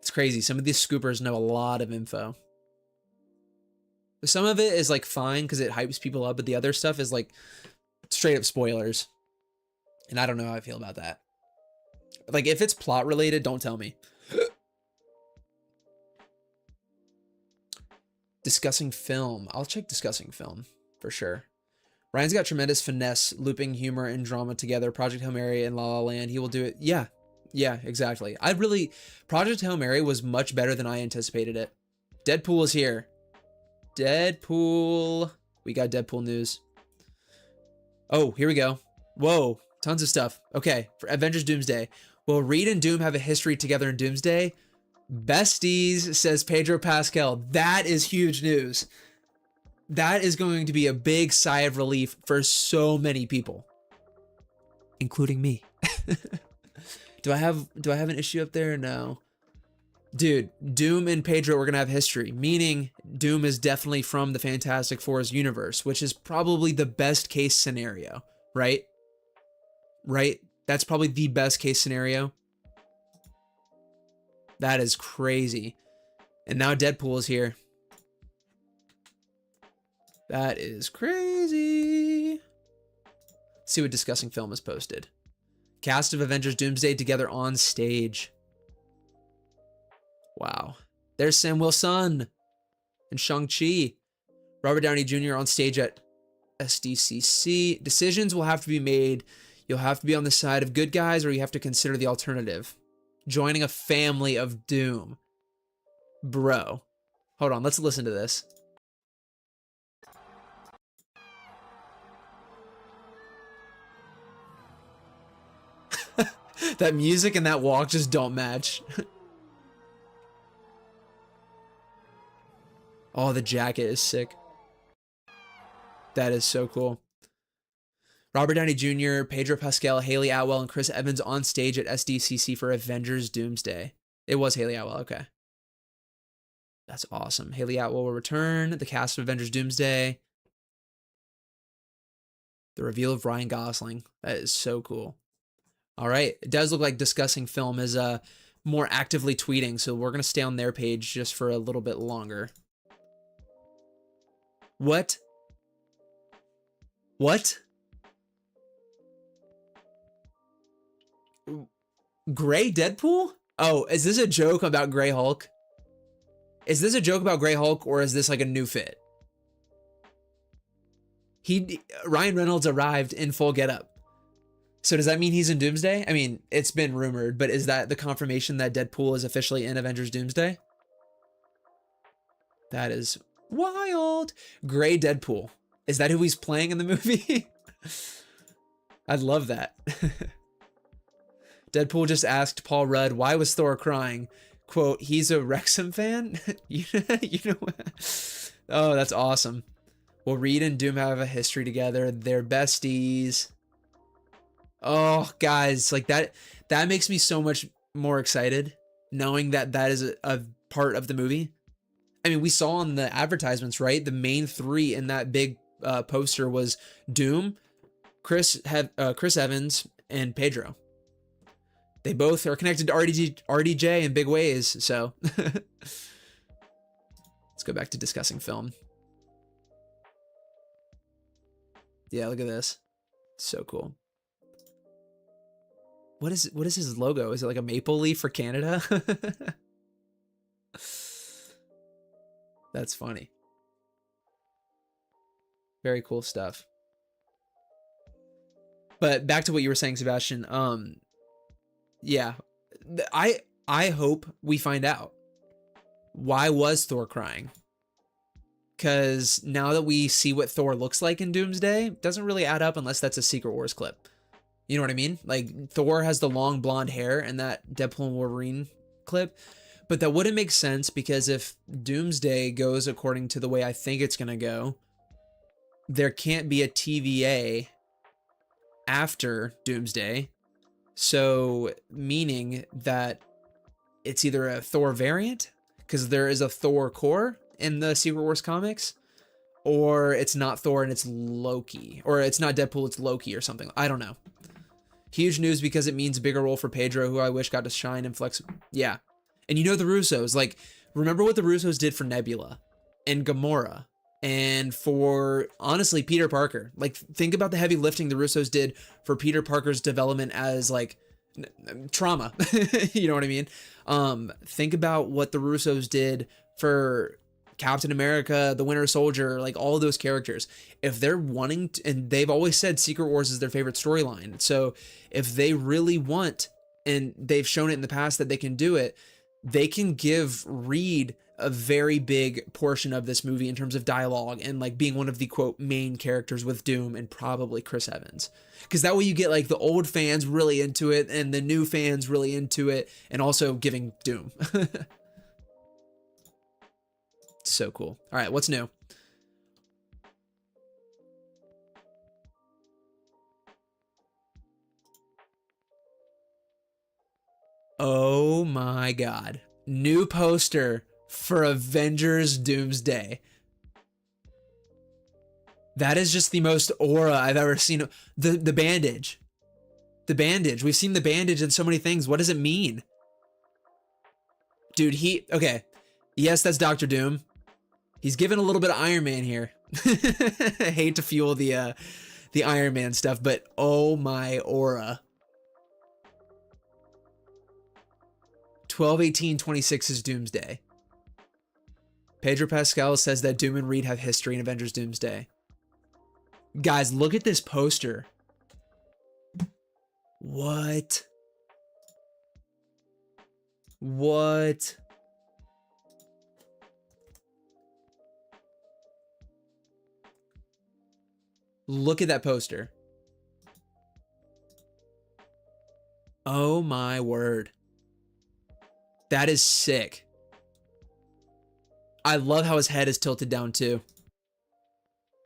It's crazy. Some of these scoopers know a lot of info. Some of it is like fine because it hypes people up, but the other stuff is like straight up spoilers. And I don't know how I feel about that. Like, if it's plot related, don't tell me. Discussing film. I'll check discussing film for sure. Ryan's got tremendous finesse, looping humor and drama together. Project Hail Mary and La La Land. He will do it. Yeah. Yeah, exactly. Project Hail Mary was much better than I anticipated it. Deadpool is here. Deadpool. We got Deadpool news. Oh, here we go. Whoa. Tons of stuff. Okay. For Avengers Doomsday. Will Reed and Doom have a history together in Doomsday? Besties, says Pedro Pascal. That is huge news. That is going to be a big sigh of relief for so many people, including me. Do I have an issue up there? No. Dude, Doom and Pedro are going to have history, meaning Doom is definitely from the Fantastic Four's universe, which is probably the best case scenario, right? Right? That's probably the best case scenario. That is crazy. And now Deadpool is here. That is crazy. Let's see what Discussing Film has posted. Cast of Avengers Doomsday together on stage. Wow. There's Sam Wilson and Shang-Chi. Robert Downey Jr. on stage at SDCC. Decisions will have to be made. You'll have to be on the side of good guys, or you have to consider the alternative. Joining a family of doom. Bro. Hold on, let's listen to this. That music and that walk just don't match. Oh, the jacket is sick. That is so cool. Robert Downey Jr., Pedro Pascal, Haley Atwell, and Chris Evans on stage at SDCC for Avengers Doomsday. It was Haley Atwell, okay. That's awesome. Haley Atwell will return. The cast of Avengers Doomsday. The reveal of Ryan Gosling. That is so cool. All right. It does look like Discussing Film is more actively tweeting, so we're going to stay on their page just for a little bit longer. What? What? Gray Deadpool? Oh, is this a joke about Gray Hulk? Is this a joke about Gray Hulk, or is this like a new fit? Ryan Reynolds arrived in full getup. So does that mean he's in Doomsday? I mean, it's been rumored, but is that the confirmation that Deadpool is officially in Avengers Doomsday? That is wild. Gray Deadpool. Is that who he's playing in the movie? I'd love that. Deadpool just asked Paul Rudd, why was Thor crying? Quote, he's a Wrexham fan? you know what? Oh, that's awesome. Will Reed and Doom have a history together? They're besties. Oh, guys, like that makes me so much more excited knowing that that is a part of the movie. I mean, we saw on the advertisements, right? The main three in that big poster was Doom, Chris Evans, and Pedro. They both are connected to RDJ in big ways, so let's go back to discussing film. Yeah, look at this. So cool. What is his logo? Is it like a maple leaf for Canada? That's funny. Very cool stuff. But back to what you were saying, Sebastian. Yeah, I hope we find out why was Thor crying. Because now that we see what Thor looks like in Doomsday, it doesn't really add up unless that's a Secret Wars clip. You know what I mean? Like, Thor has the long blonde hair in that Deadpool and Wolverine clip. But that wouldn't make sense because if Doomsday goes according to the way I think it's going to go, there can't be a TVA after Doomsday. So, meaning that it's either a Thor variant, because there is a Thor core in the Secret Wars comics, or it's not Thor and it's Loki, or it's not Deadpool, it's Loki or something. I don't know. Huge news because it means a bigger role for Pedro, who I wish got to shine and flex. Yeah. And you know the Russos, like, remember what the Russos did for Nebula and Gamora and for, honestly, Peter Parker. Like, think about the heavy lifting the Russos did for Peter Parker's development as, like, trauma. You know what I mean? Think about what the Russos did for Captain America, the Winter Soldier, like all of those characters. If they're wanting to, and they've always said Secret Wars is their favorite storyline. So if they really want, and they've shown it in the past that they can do it, they can give Reed a very big portion of this movie in terms of dialogue and like being one of the quote main characters with Doom and probably Chris Evans. Because that way you get like the old fans really into it and the new fans really into it, and also giving Doom. So cool. All right, what's new? Oh my God. New poster for Avengers Doomsday. That is just the most aura I've ever seen. The bandage. The bandage. We've seen the bandage in so many things. What does it mean? Dude, okay. Yes, that's Dr. Doom. He's given a little bit of Iron Man here. I hate to fuel the Iron Man stuff, but oh my aura. 12/18/26 is Doomsday. Pedro Pascal says that Doom and Reed have history in Avengers Doomsday. Guys, look at this poster. What? What? Look at that poster. Oh my word. That is sick. I love how his head is tilted down too.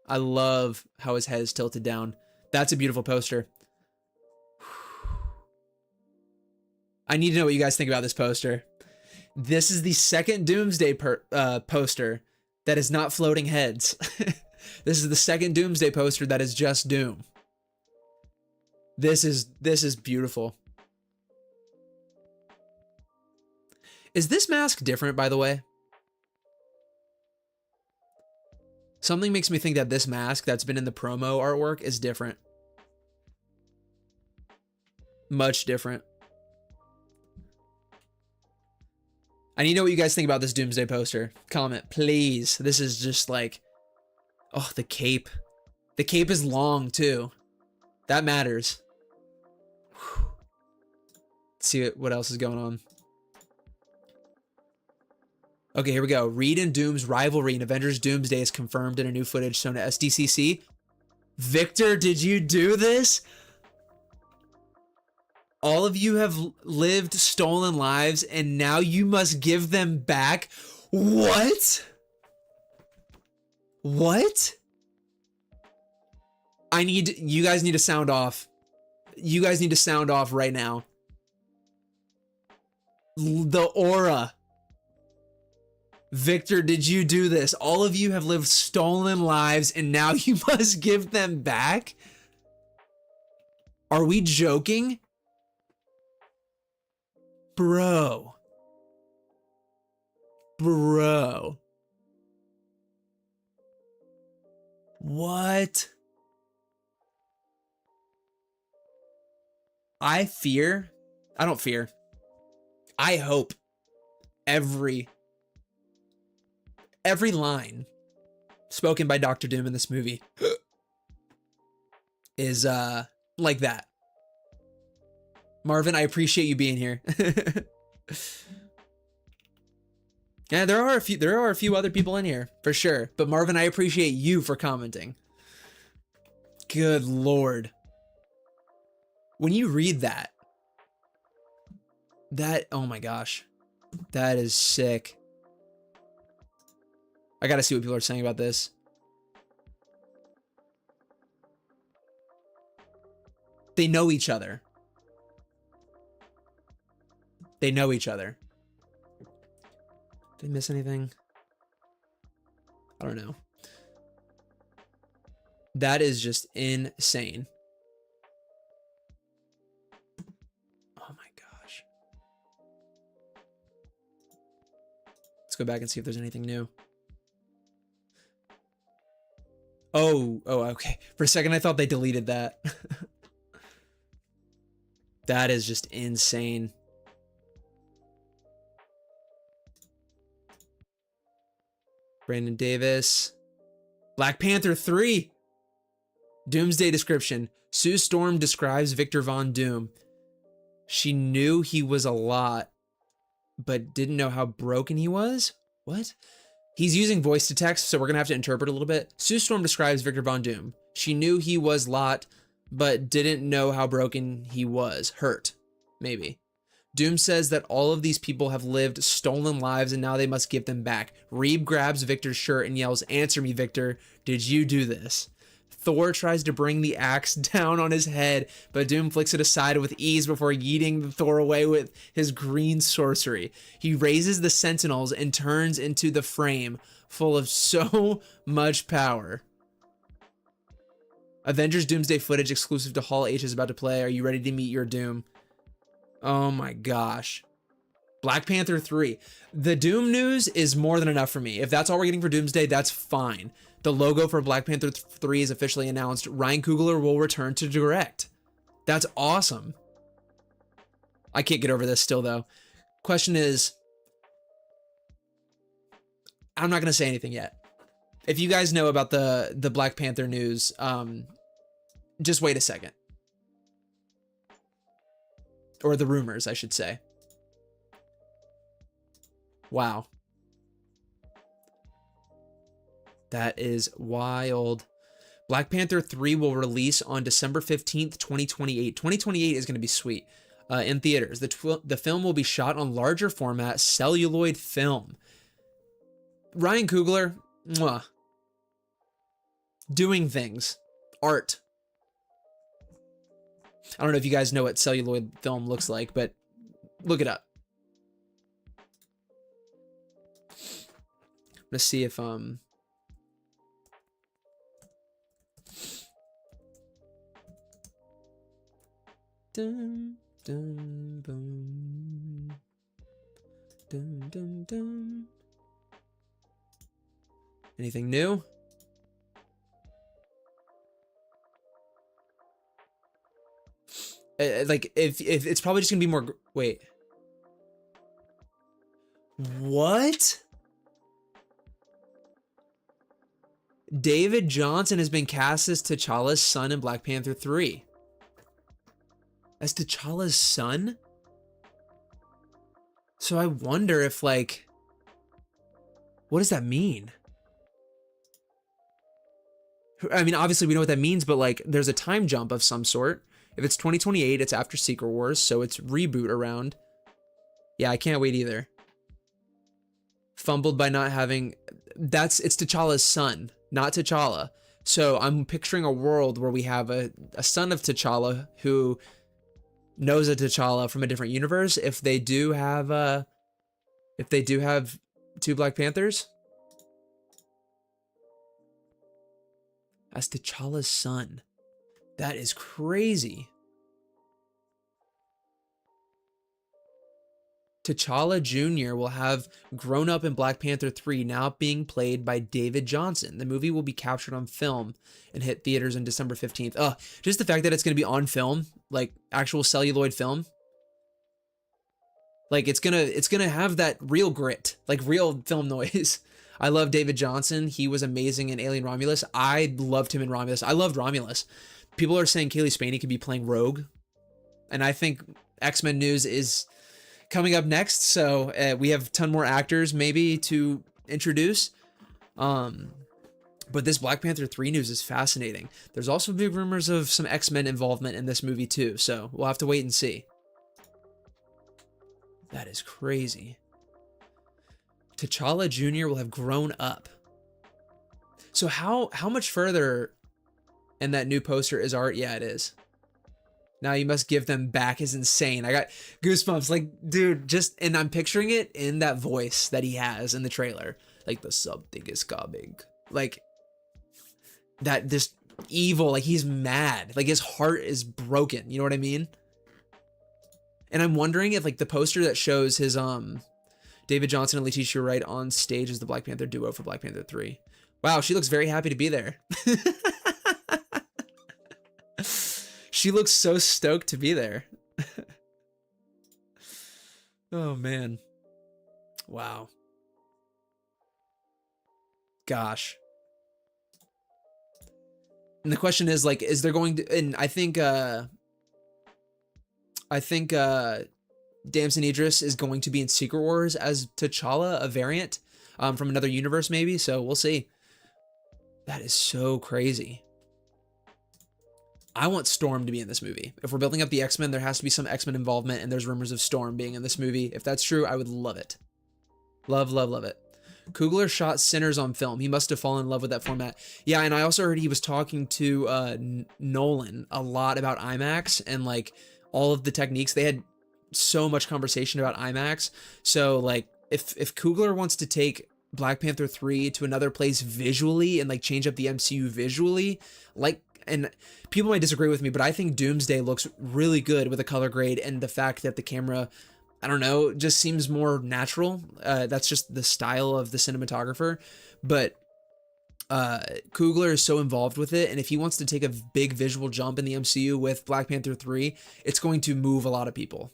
I love how his head is tilted down. That's a beautiful poster. I need to know what you guys think about this poster. This is the second Doomsday poster that is not floating heads. This is the second Doomsday poster that is just Doom. This is beautiful. Is this mask different, by the way? Something makes me think that this mask that's been in the promo artwork is different. Much different. I need to know what you guys think about this Doomsday poster. Comment, please. This is just like... Oh, the cape. The cape is long, too. That matters. Whew. Let's see what else is going on. Okay, here we go. Reed and Doom's rivalry in Avengers Doomsday is confirmed in a new footage shown at SDCC. Victor, did you do this? All of you have lived stolen lives, and now you must give them back? What? What? You guys need to sound off. You guys need to sound off right now. The aura. Victor, did you do this? All of you have lived stolen lives and now you must give them back? Are we joking? Bro. Bro. What? I don't fear. I hope every line spoken by Dr. Doom in this movie is like that. Marvin, I appreciate you being here. Yeah, there are a few other people in here for sure, but Marvin, I appreciate you for commenting. Good Lord. When you read that, oh my gosh, that is sick. I gotta see what people are saying about this. They know each other. They know each other. Did I miss anything? I don't know. That is just insane. Oh my gosh. Let's go back and see if there's anything new. Oh, okay. For a second, I thought they deleted that. That is just insane. Brandon Davis. Black Panther 3. Doomsday description. Sue Storm describes Victor Von Doom. She knew he was a lot, but didn't know how broken he was? What? He's using voice to text, so we're going to have to interpret a little bit. Sue Storm describes Victor Von Doom. She knew he was lot, but didn't know how broken he was. Hurt, maybe. Doom says that all of these people have lived stolen lives and now they must give them back. Reeb grabs Victor's shirt and yells, "Answer me, Victor. Did you do this?" Thor tries to bring the axe down on his head, but Doom flicks it aside with ease before yeeting the Thor away with his green sorcery. He raises the Sentinels and turns into the frame, full of so much power. Avengers Doomsday footage exclusive to Hall H is about to play. Are you ready to meet your doom? Oh my gosh. Black Panther 3. The Doom news is more than enough for me. If that's all we're getting for Doomsday, that's fine. The logo for Black Panther 3 is officially announced. Ryan Coogler will return to direct. That's awesome. I can't get over this still, though. Question is, I'm not going to say anything yet. If you guys know about the Black Panther news, just wait a second. Or the rumors, I should say. Wow. That is wild. Black Panther 3 will release on December 15th, 2028. 2028 is going to be sweet. In theaters. The film will be shot on larger format celluloid film. Ryan Coogler, mwah. Doing things. Art. I don't know if you guys know what celluloid film looks like, but look it up. Let's see if dun, dun, boom. Dun, dun, dun. Anything new? Like if it's probably just gonna be more. Wait. What? David Johnson has been cast as T'Challa's son in Black Panther 3. As T'Challa's son? So I wonder if, like, what does that mean? I mean, obviously we know what that means, but like, there's a time jump of some sort. If it's 2028, it's after Secret Wars, so it's reboot around. Yeah, I can't wait either. Fumbled by not having... It's T'Challa's son, not T'Challa. So I'm picturing a world where we have a son of T'Challa who knows a T'Challa from a different universe. If they do have two Black Panthers as T'Challa's son. That is crazy. T'Challa Jr. will have grown up in Black Panther 3, now being played by David Johnson. The movie will be captured on film and hit theaters on December 15th. Just the fact that it's going to be on film, like actual celluloid film. Like it's gonna have that real grit, like real film noise. I love David Johnson. He was amazing in Alien Romulus. I loved him in Romulus. I loved Romulus. People are saying Kaylee Spaney could be playing Rogue. And I think X-Men news is coming up next, so we have a ton more actors maybe to introduce. But this Black Panther 3 news is fascinating. There's also big rumors of some X-Men involvement in this movie too, so we'll have to wait and see. That is crazy. T'Challa Jr. will have grown up. So how much further in that new poster is art? Yeah, it is. Now you must give them back is insane. I got goosebumps. Like, dude, and I'm picturing it in that voice that he has in the trailer. Like, the something is coming. Like, that this evil, like he's mad. Like his heart is broken. You know what I mean? And I'm wondering if like the poster that shows his David Johnson and Letitia Wright on stage as the Black Panther duo for Black Panther 3. Wow, she looks very happy to be there. She looks so stoked to be there. Oh man. Wow. Gosh. And the question is like, is there going to, and I think Damson Idris is going to be in Secret Wars as T'Challa, a variant from another universe maybe, so we'll see. That is so crazy. I want Storm to be in this movie. If we're building up the X-Men, there has to be some X-Men involvement, and there's rumors of Storm being in this movie. If that's true, I would love it. Love, love, love it. Coogler shot Sinners on film. He must have fallen in love with that format. Yeah, and I also heard he was talking to Nolan a lot about IMAX and like all of the techniques. They had so much conversation about IMAX. So like if Coogler wants to take Black Panther 3 to another place visually and like change up the MCU visually, like, and people might disagree with me, but I think Doomsday looks really good with a color grade and the fact that the camera, I don't know, just seems more natural. That's just the style of the cinematographer. But Coogler is so involved with it, and if he wants to take a big visual jump in the MCU with Black Panther 3, it's going to move a lot of people.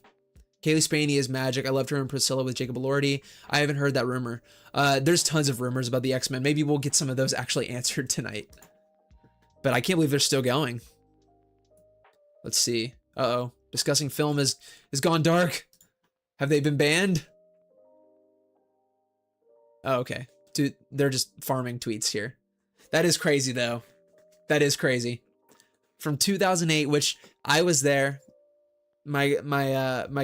Kaylee Spaney is magic. I loved her in Priscilla with Jacob Elordi. I haven't heard that rumor. There's tons of rumors about the X-Men. Maybe we'll get some of those actually answered tonight. But I can't believe they're still going. Let's see. Uh-oh. Discussing film has gone dark. Have they been banned? Oh, okay. Dude, they're just farming tweets here. That is crazy, though. That is crazy. From 2008, which I was there. My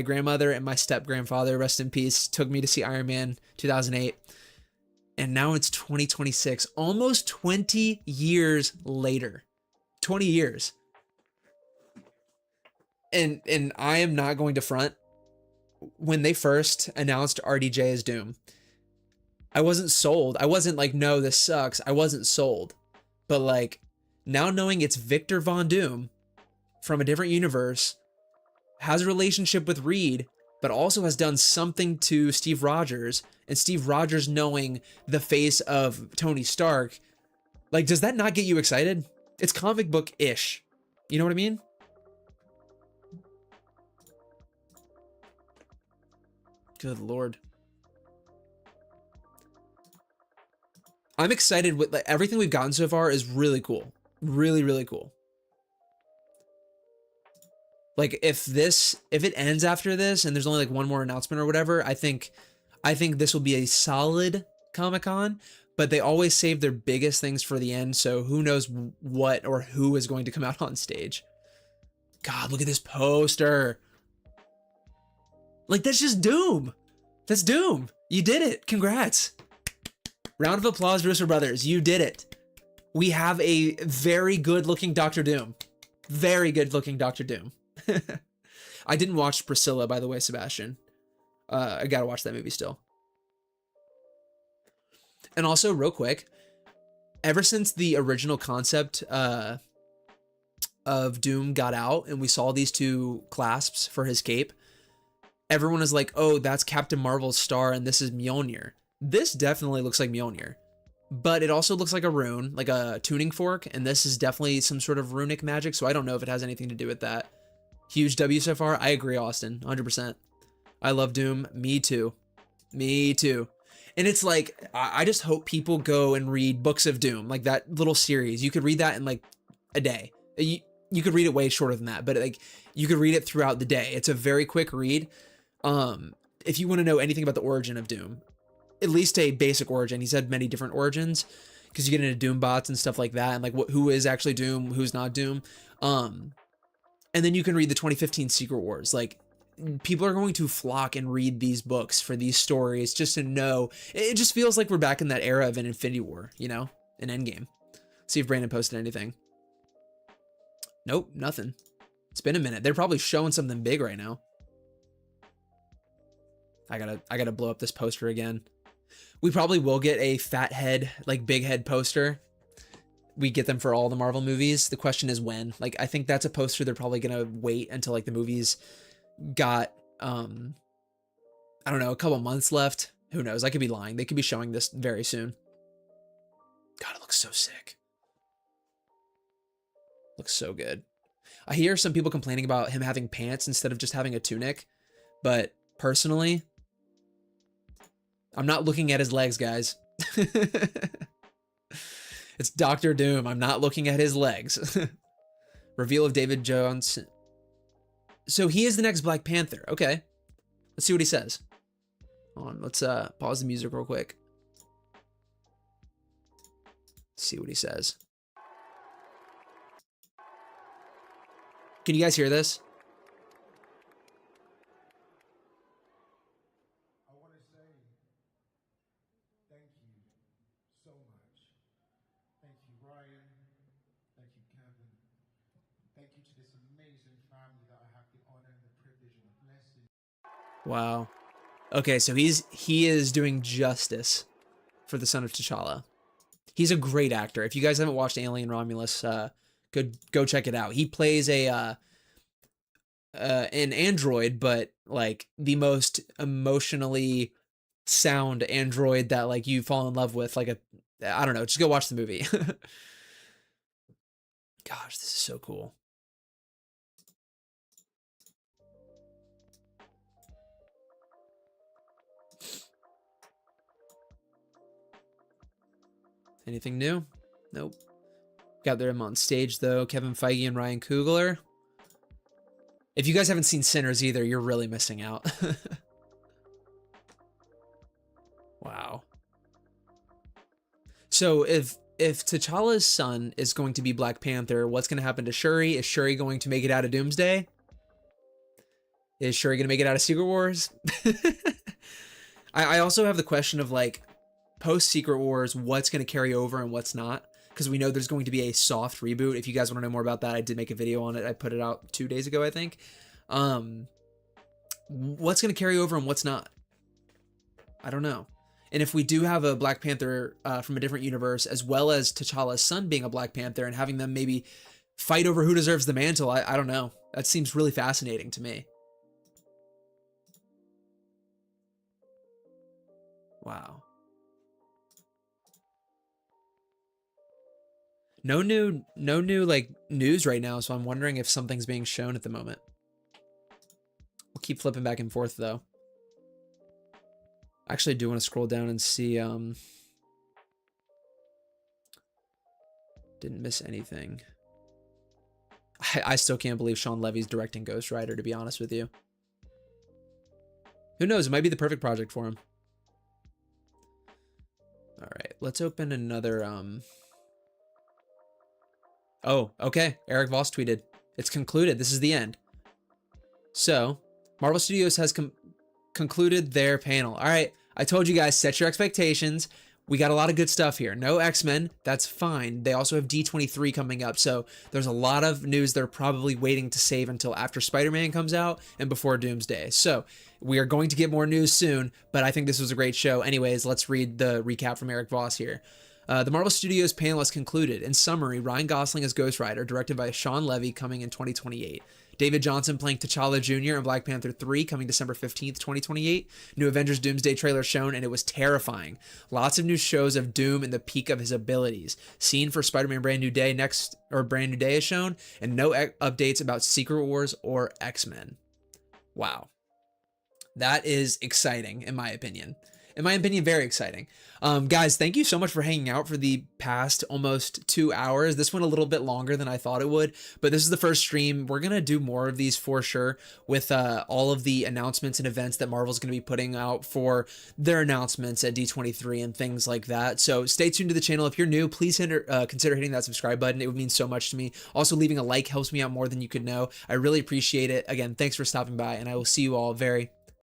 grandmother and my step-grandfather, rest in peace, took me to see Iron Man 2008. And now it's 2026, almost 20 years later. 20 years. And I am not going to front. When they first announced RDJ as Doom, I wasn't sold. I wasn't like, no, this sucks. I wasn't sold. But like, now knowing it's Victor Von Doom from a different universe, has a relationship with Reed, but also has done something to Steve Rogers, and Steve Rogers knowing the face of Tony Stark, like, does that not get you excited? It's comic book-ish. You know what I mean? Good Lord. I'm excited with like everything we've gotten so far is really cool. Really, really cool. Like if it ends after this and there's only like one more announcement or whatever, I think this will be a solid Comic-Con, but they always save their biggest things for the end, so who knows what or who is going to come out on stage. God, look at this poster. Like, that's just Doom. That's Doom. You did it. Congrats. Round of applause, Russo Brothers. You did it. We have a very good looking Doctor Doom. Very good looking Doctor Doom. I didn't watch Priscilla, by the way, Sebastian. I gotta watch that movie still. And also, real quick, ever since the original concept of Doom got out and we saw these two clasps for his cape, everyone is like, oh, that's Captain Marvel's star and this is Mjolnir. This definitely looks like Mjolnir, but it also looks like a rune, like a tuning fork, and this is definitely some sort of runic magic, so I don't know if it has anything to do with that. Huge W so far. I agree, Austin, 100%. I love Doom. Me too. Me too. And it's like, I just hope people go and read Books of Doom, like that little series. You could read that in like a day. You could read it way shorter than that, but like you could read it throughout the day. It's a very quick read. If you want to know anything about the origin of Doom, at least a basic origin. He's had many different origins because you get into Doom bots and stuff like that, and like who is actually Doom, who's not Doom. And then you can read the 2015 Secret Wars. Like, people are going to flock and read these books for these stories just to know. It just feels like we're back in that era of an Infinity War, you know, an Endgame. See if Brandon posted anything. Nope, nothing. It's been a minute. They're probably showing something big right now. I gotta blow up this poster again. We probably will get a fat head, like big head poster. We get them for all the Marvel movies. The question is when. Like, I think that's a poster they're probably gonna wait until like the movies got I don't know, a couple months left. Who knows? I could be lying. They could be showing this very soon. God, it looks so sick. Looks so good. I hear some people complaining about him having pants instead of just having a tunic, but personally, I'm not looking at his legs, guys. It's Dr. Doom. I'm not looking at his legs. Reveal of David Jones. So he is the next Black Panther. Okay. Let's see what he says. Hold on. Let's pause the music real quick. Let's see what he says. Can you guys hear this? I want to say thank you so much. Thank you, Ryan. Thank you, Kevin. Thank you to this amazing family that I have the honor and the privilege and the blessing. Wow. Okay, so he is doing justice for the son of T'Challa. He's a great actor. If you guys haven't watched Alien Romulus, go check it out. He plays a an android, but like the most emotionally sound android that like you fall in love with. Like I don't know. Just go watch the movie. Gosh, this is so cool. Anything new? Nope. Got them on stage though. Kevin Feige and Ryan Coogler. If you guys haven't seen Sinners either, you're really missing out. Wow. So if T'Challa's son is going to be Black Panther, what's going to happen to Shuri? Is Shuri going to make it out of Doomsday? Is Shuri going to make it out of Secret Wars? I also have the question of like, post Secret Wars, what's going to carry over and what's not, because we know there's going to be a soft reboot. If you guys want to know more about that, I did make a video on it. I put it out 2 days ago, I think. What's going to carry over and what's not? I don't know. And if we do have a Black Panther from a different universe, as well as T'Challa's son being a Black Panther and having them maybe fight over who deserves the mantle, I don't know. That seems really fascinating to me. Wow. No new like news right now, so I'm wondering if something's being shown at the moment. We'll keep flipping back and forth though. I actually do want to scroll down and see didn't miss anything. I still can't believe Sean Levy's directing Ghost Rider, to be honest with you. Who knows? It might be the perfect project for him. All right, let's open another Oh, okay. Eric Voss tweeted, "It's concluded. This is the end." So, Marvel Studios has concluded their panel. All right, I told you guys, set your expectations. we got a lot of good stuff here. No X-Men, that's fine. They also have D23 coming up, so there's a lot of news they're probably waiting to save until after Spider-Man comes out and before Doomsday. So we are going to get more news soon, but I think this was a great show. Anyways, let's read the recap from Eric Voss here. The Marvel Studios panel has concluded. In summary, Ryan Gosling as Ghost Rider, directed by Sean Levy, coming in 2028. David Johnson playing T'Challa Jr. in Black Panther 3, coming December 15th, 2028. New Avengers Doomsday trailer shown, and it was terrifying. Lots of new shows of Doom and the peak of his abilities. Scene for Spider-Man Brand New Day Brand New Day is shown, and no updates about Secret Wars or X-Men. Wow. That is exciting, in my opinion. In my opinion, very exciting. Guys, thank you so much for hanging out for the past almost 2 hours. This went a little bit longer than I thought it would, but this is the first stream. We're going to do more of these for sure with all of the announcements and events that Marvel's going to be putting out for their announcements at D23 and things like that. So stay tuned to the channel. If you're new, please consider hitting that subscribe button. It would mean so much to me. Also, leaving a like helps me out more than you could know. I really appreciate it. Again, thanks for stopping by, and I will see you all very,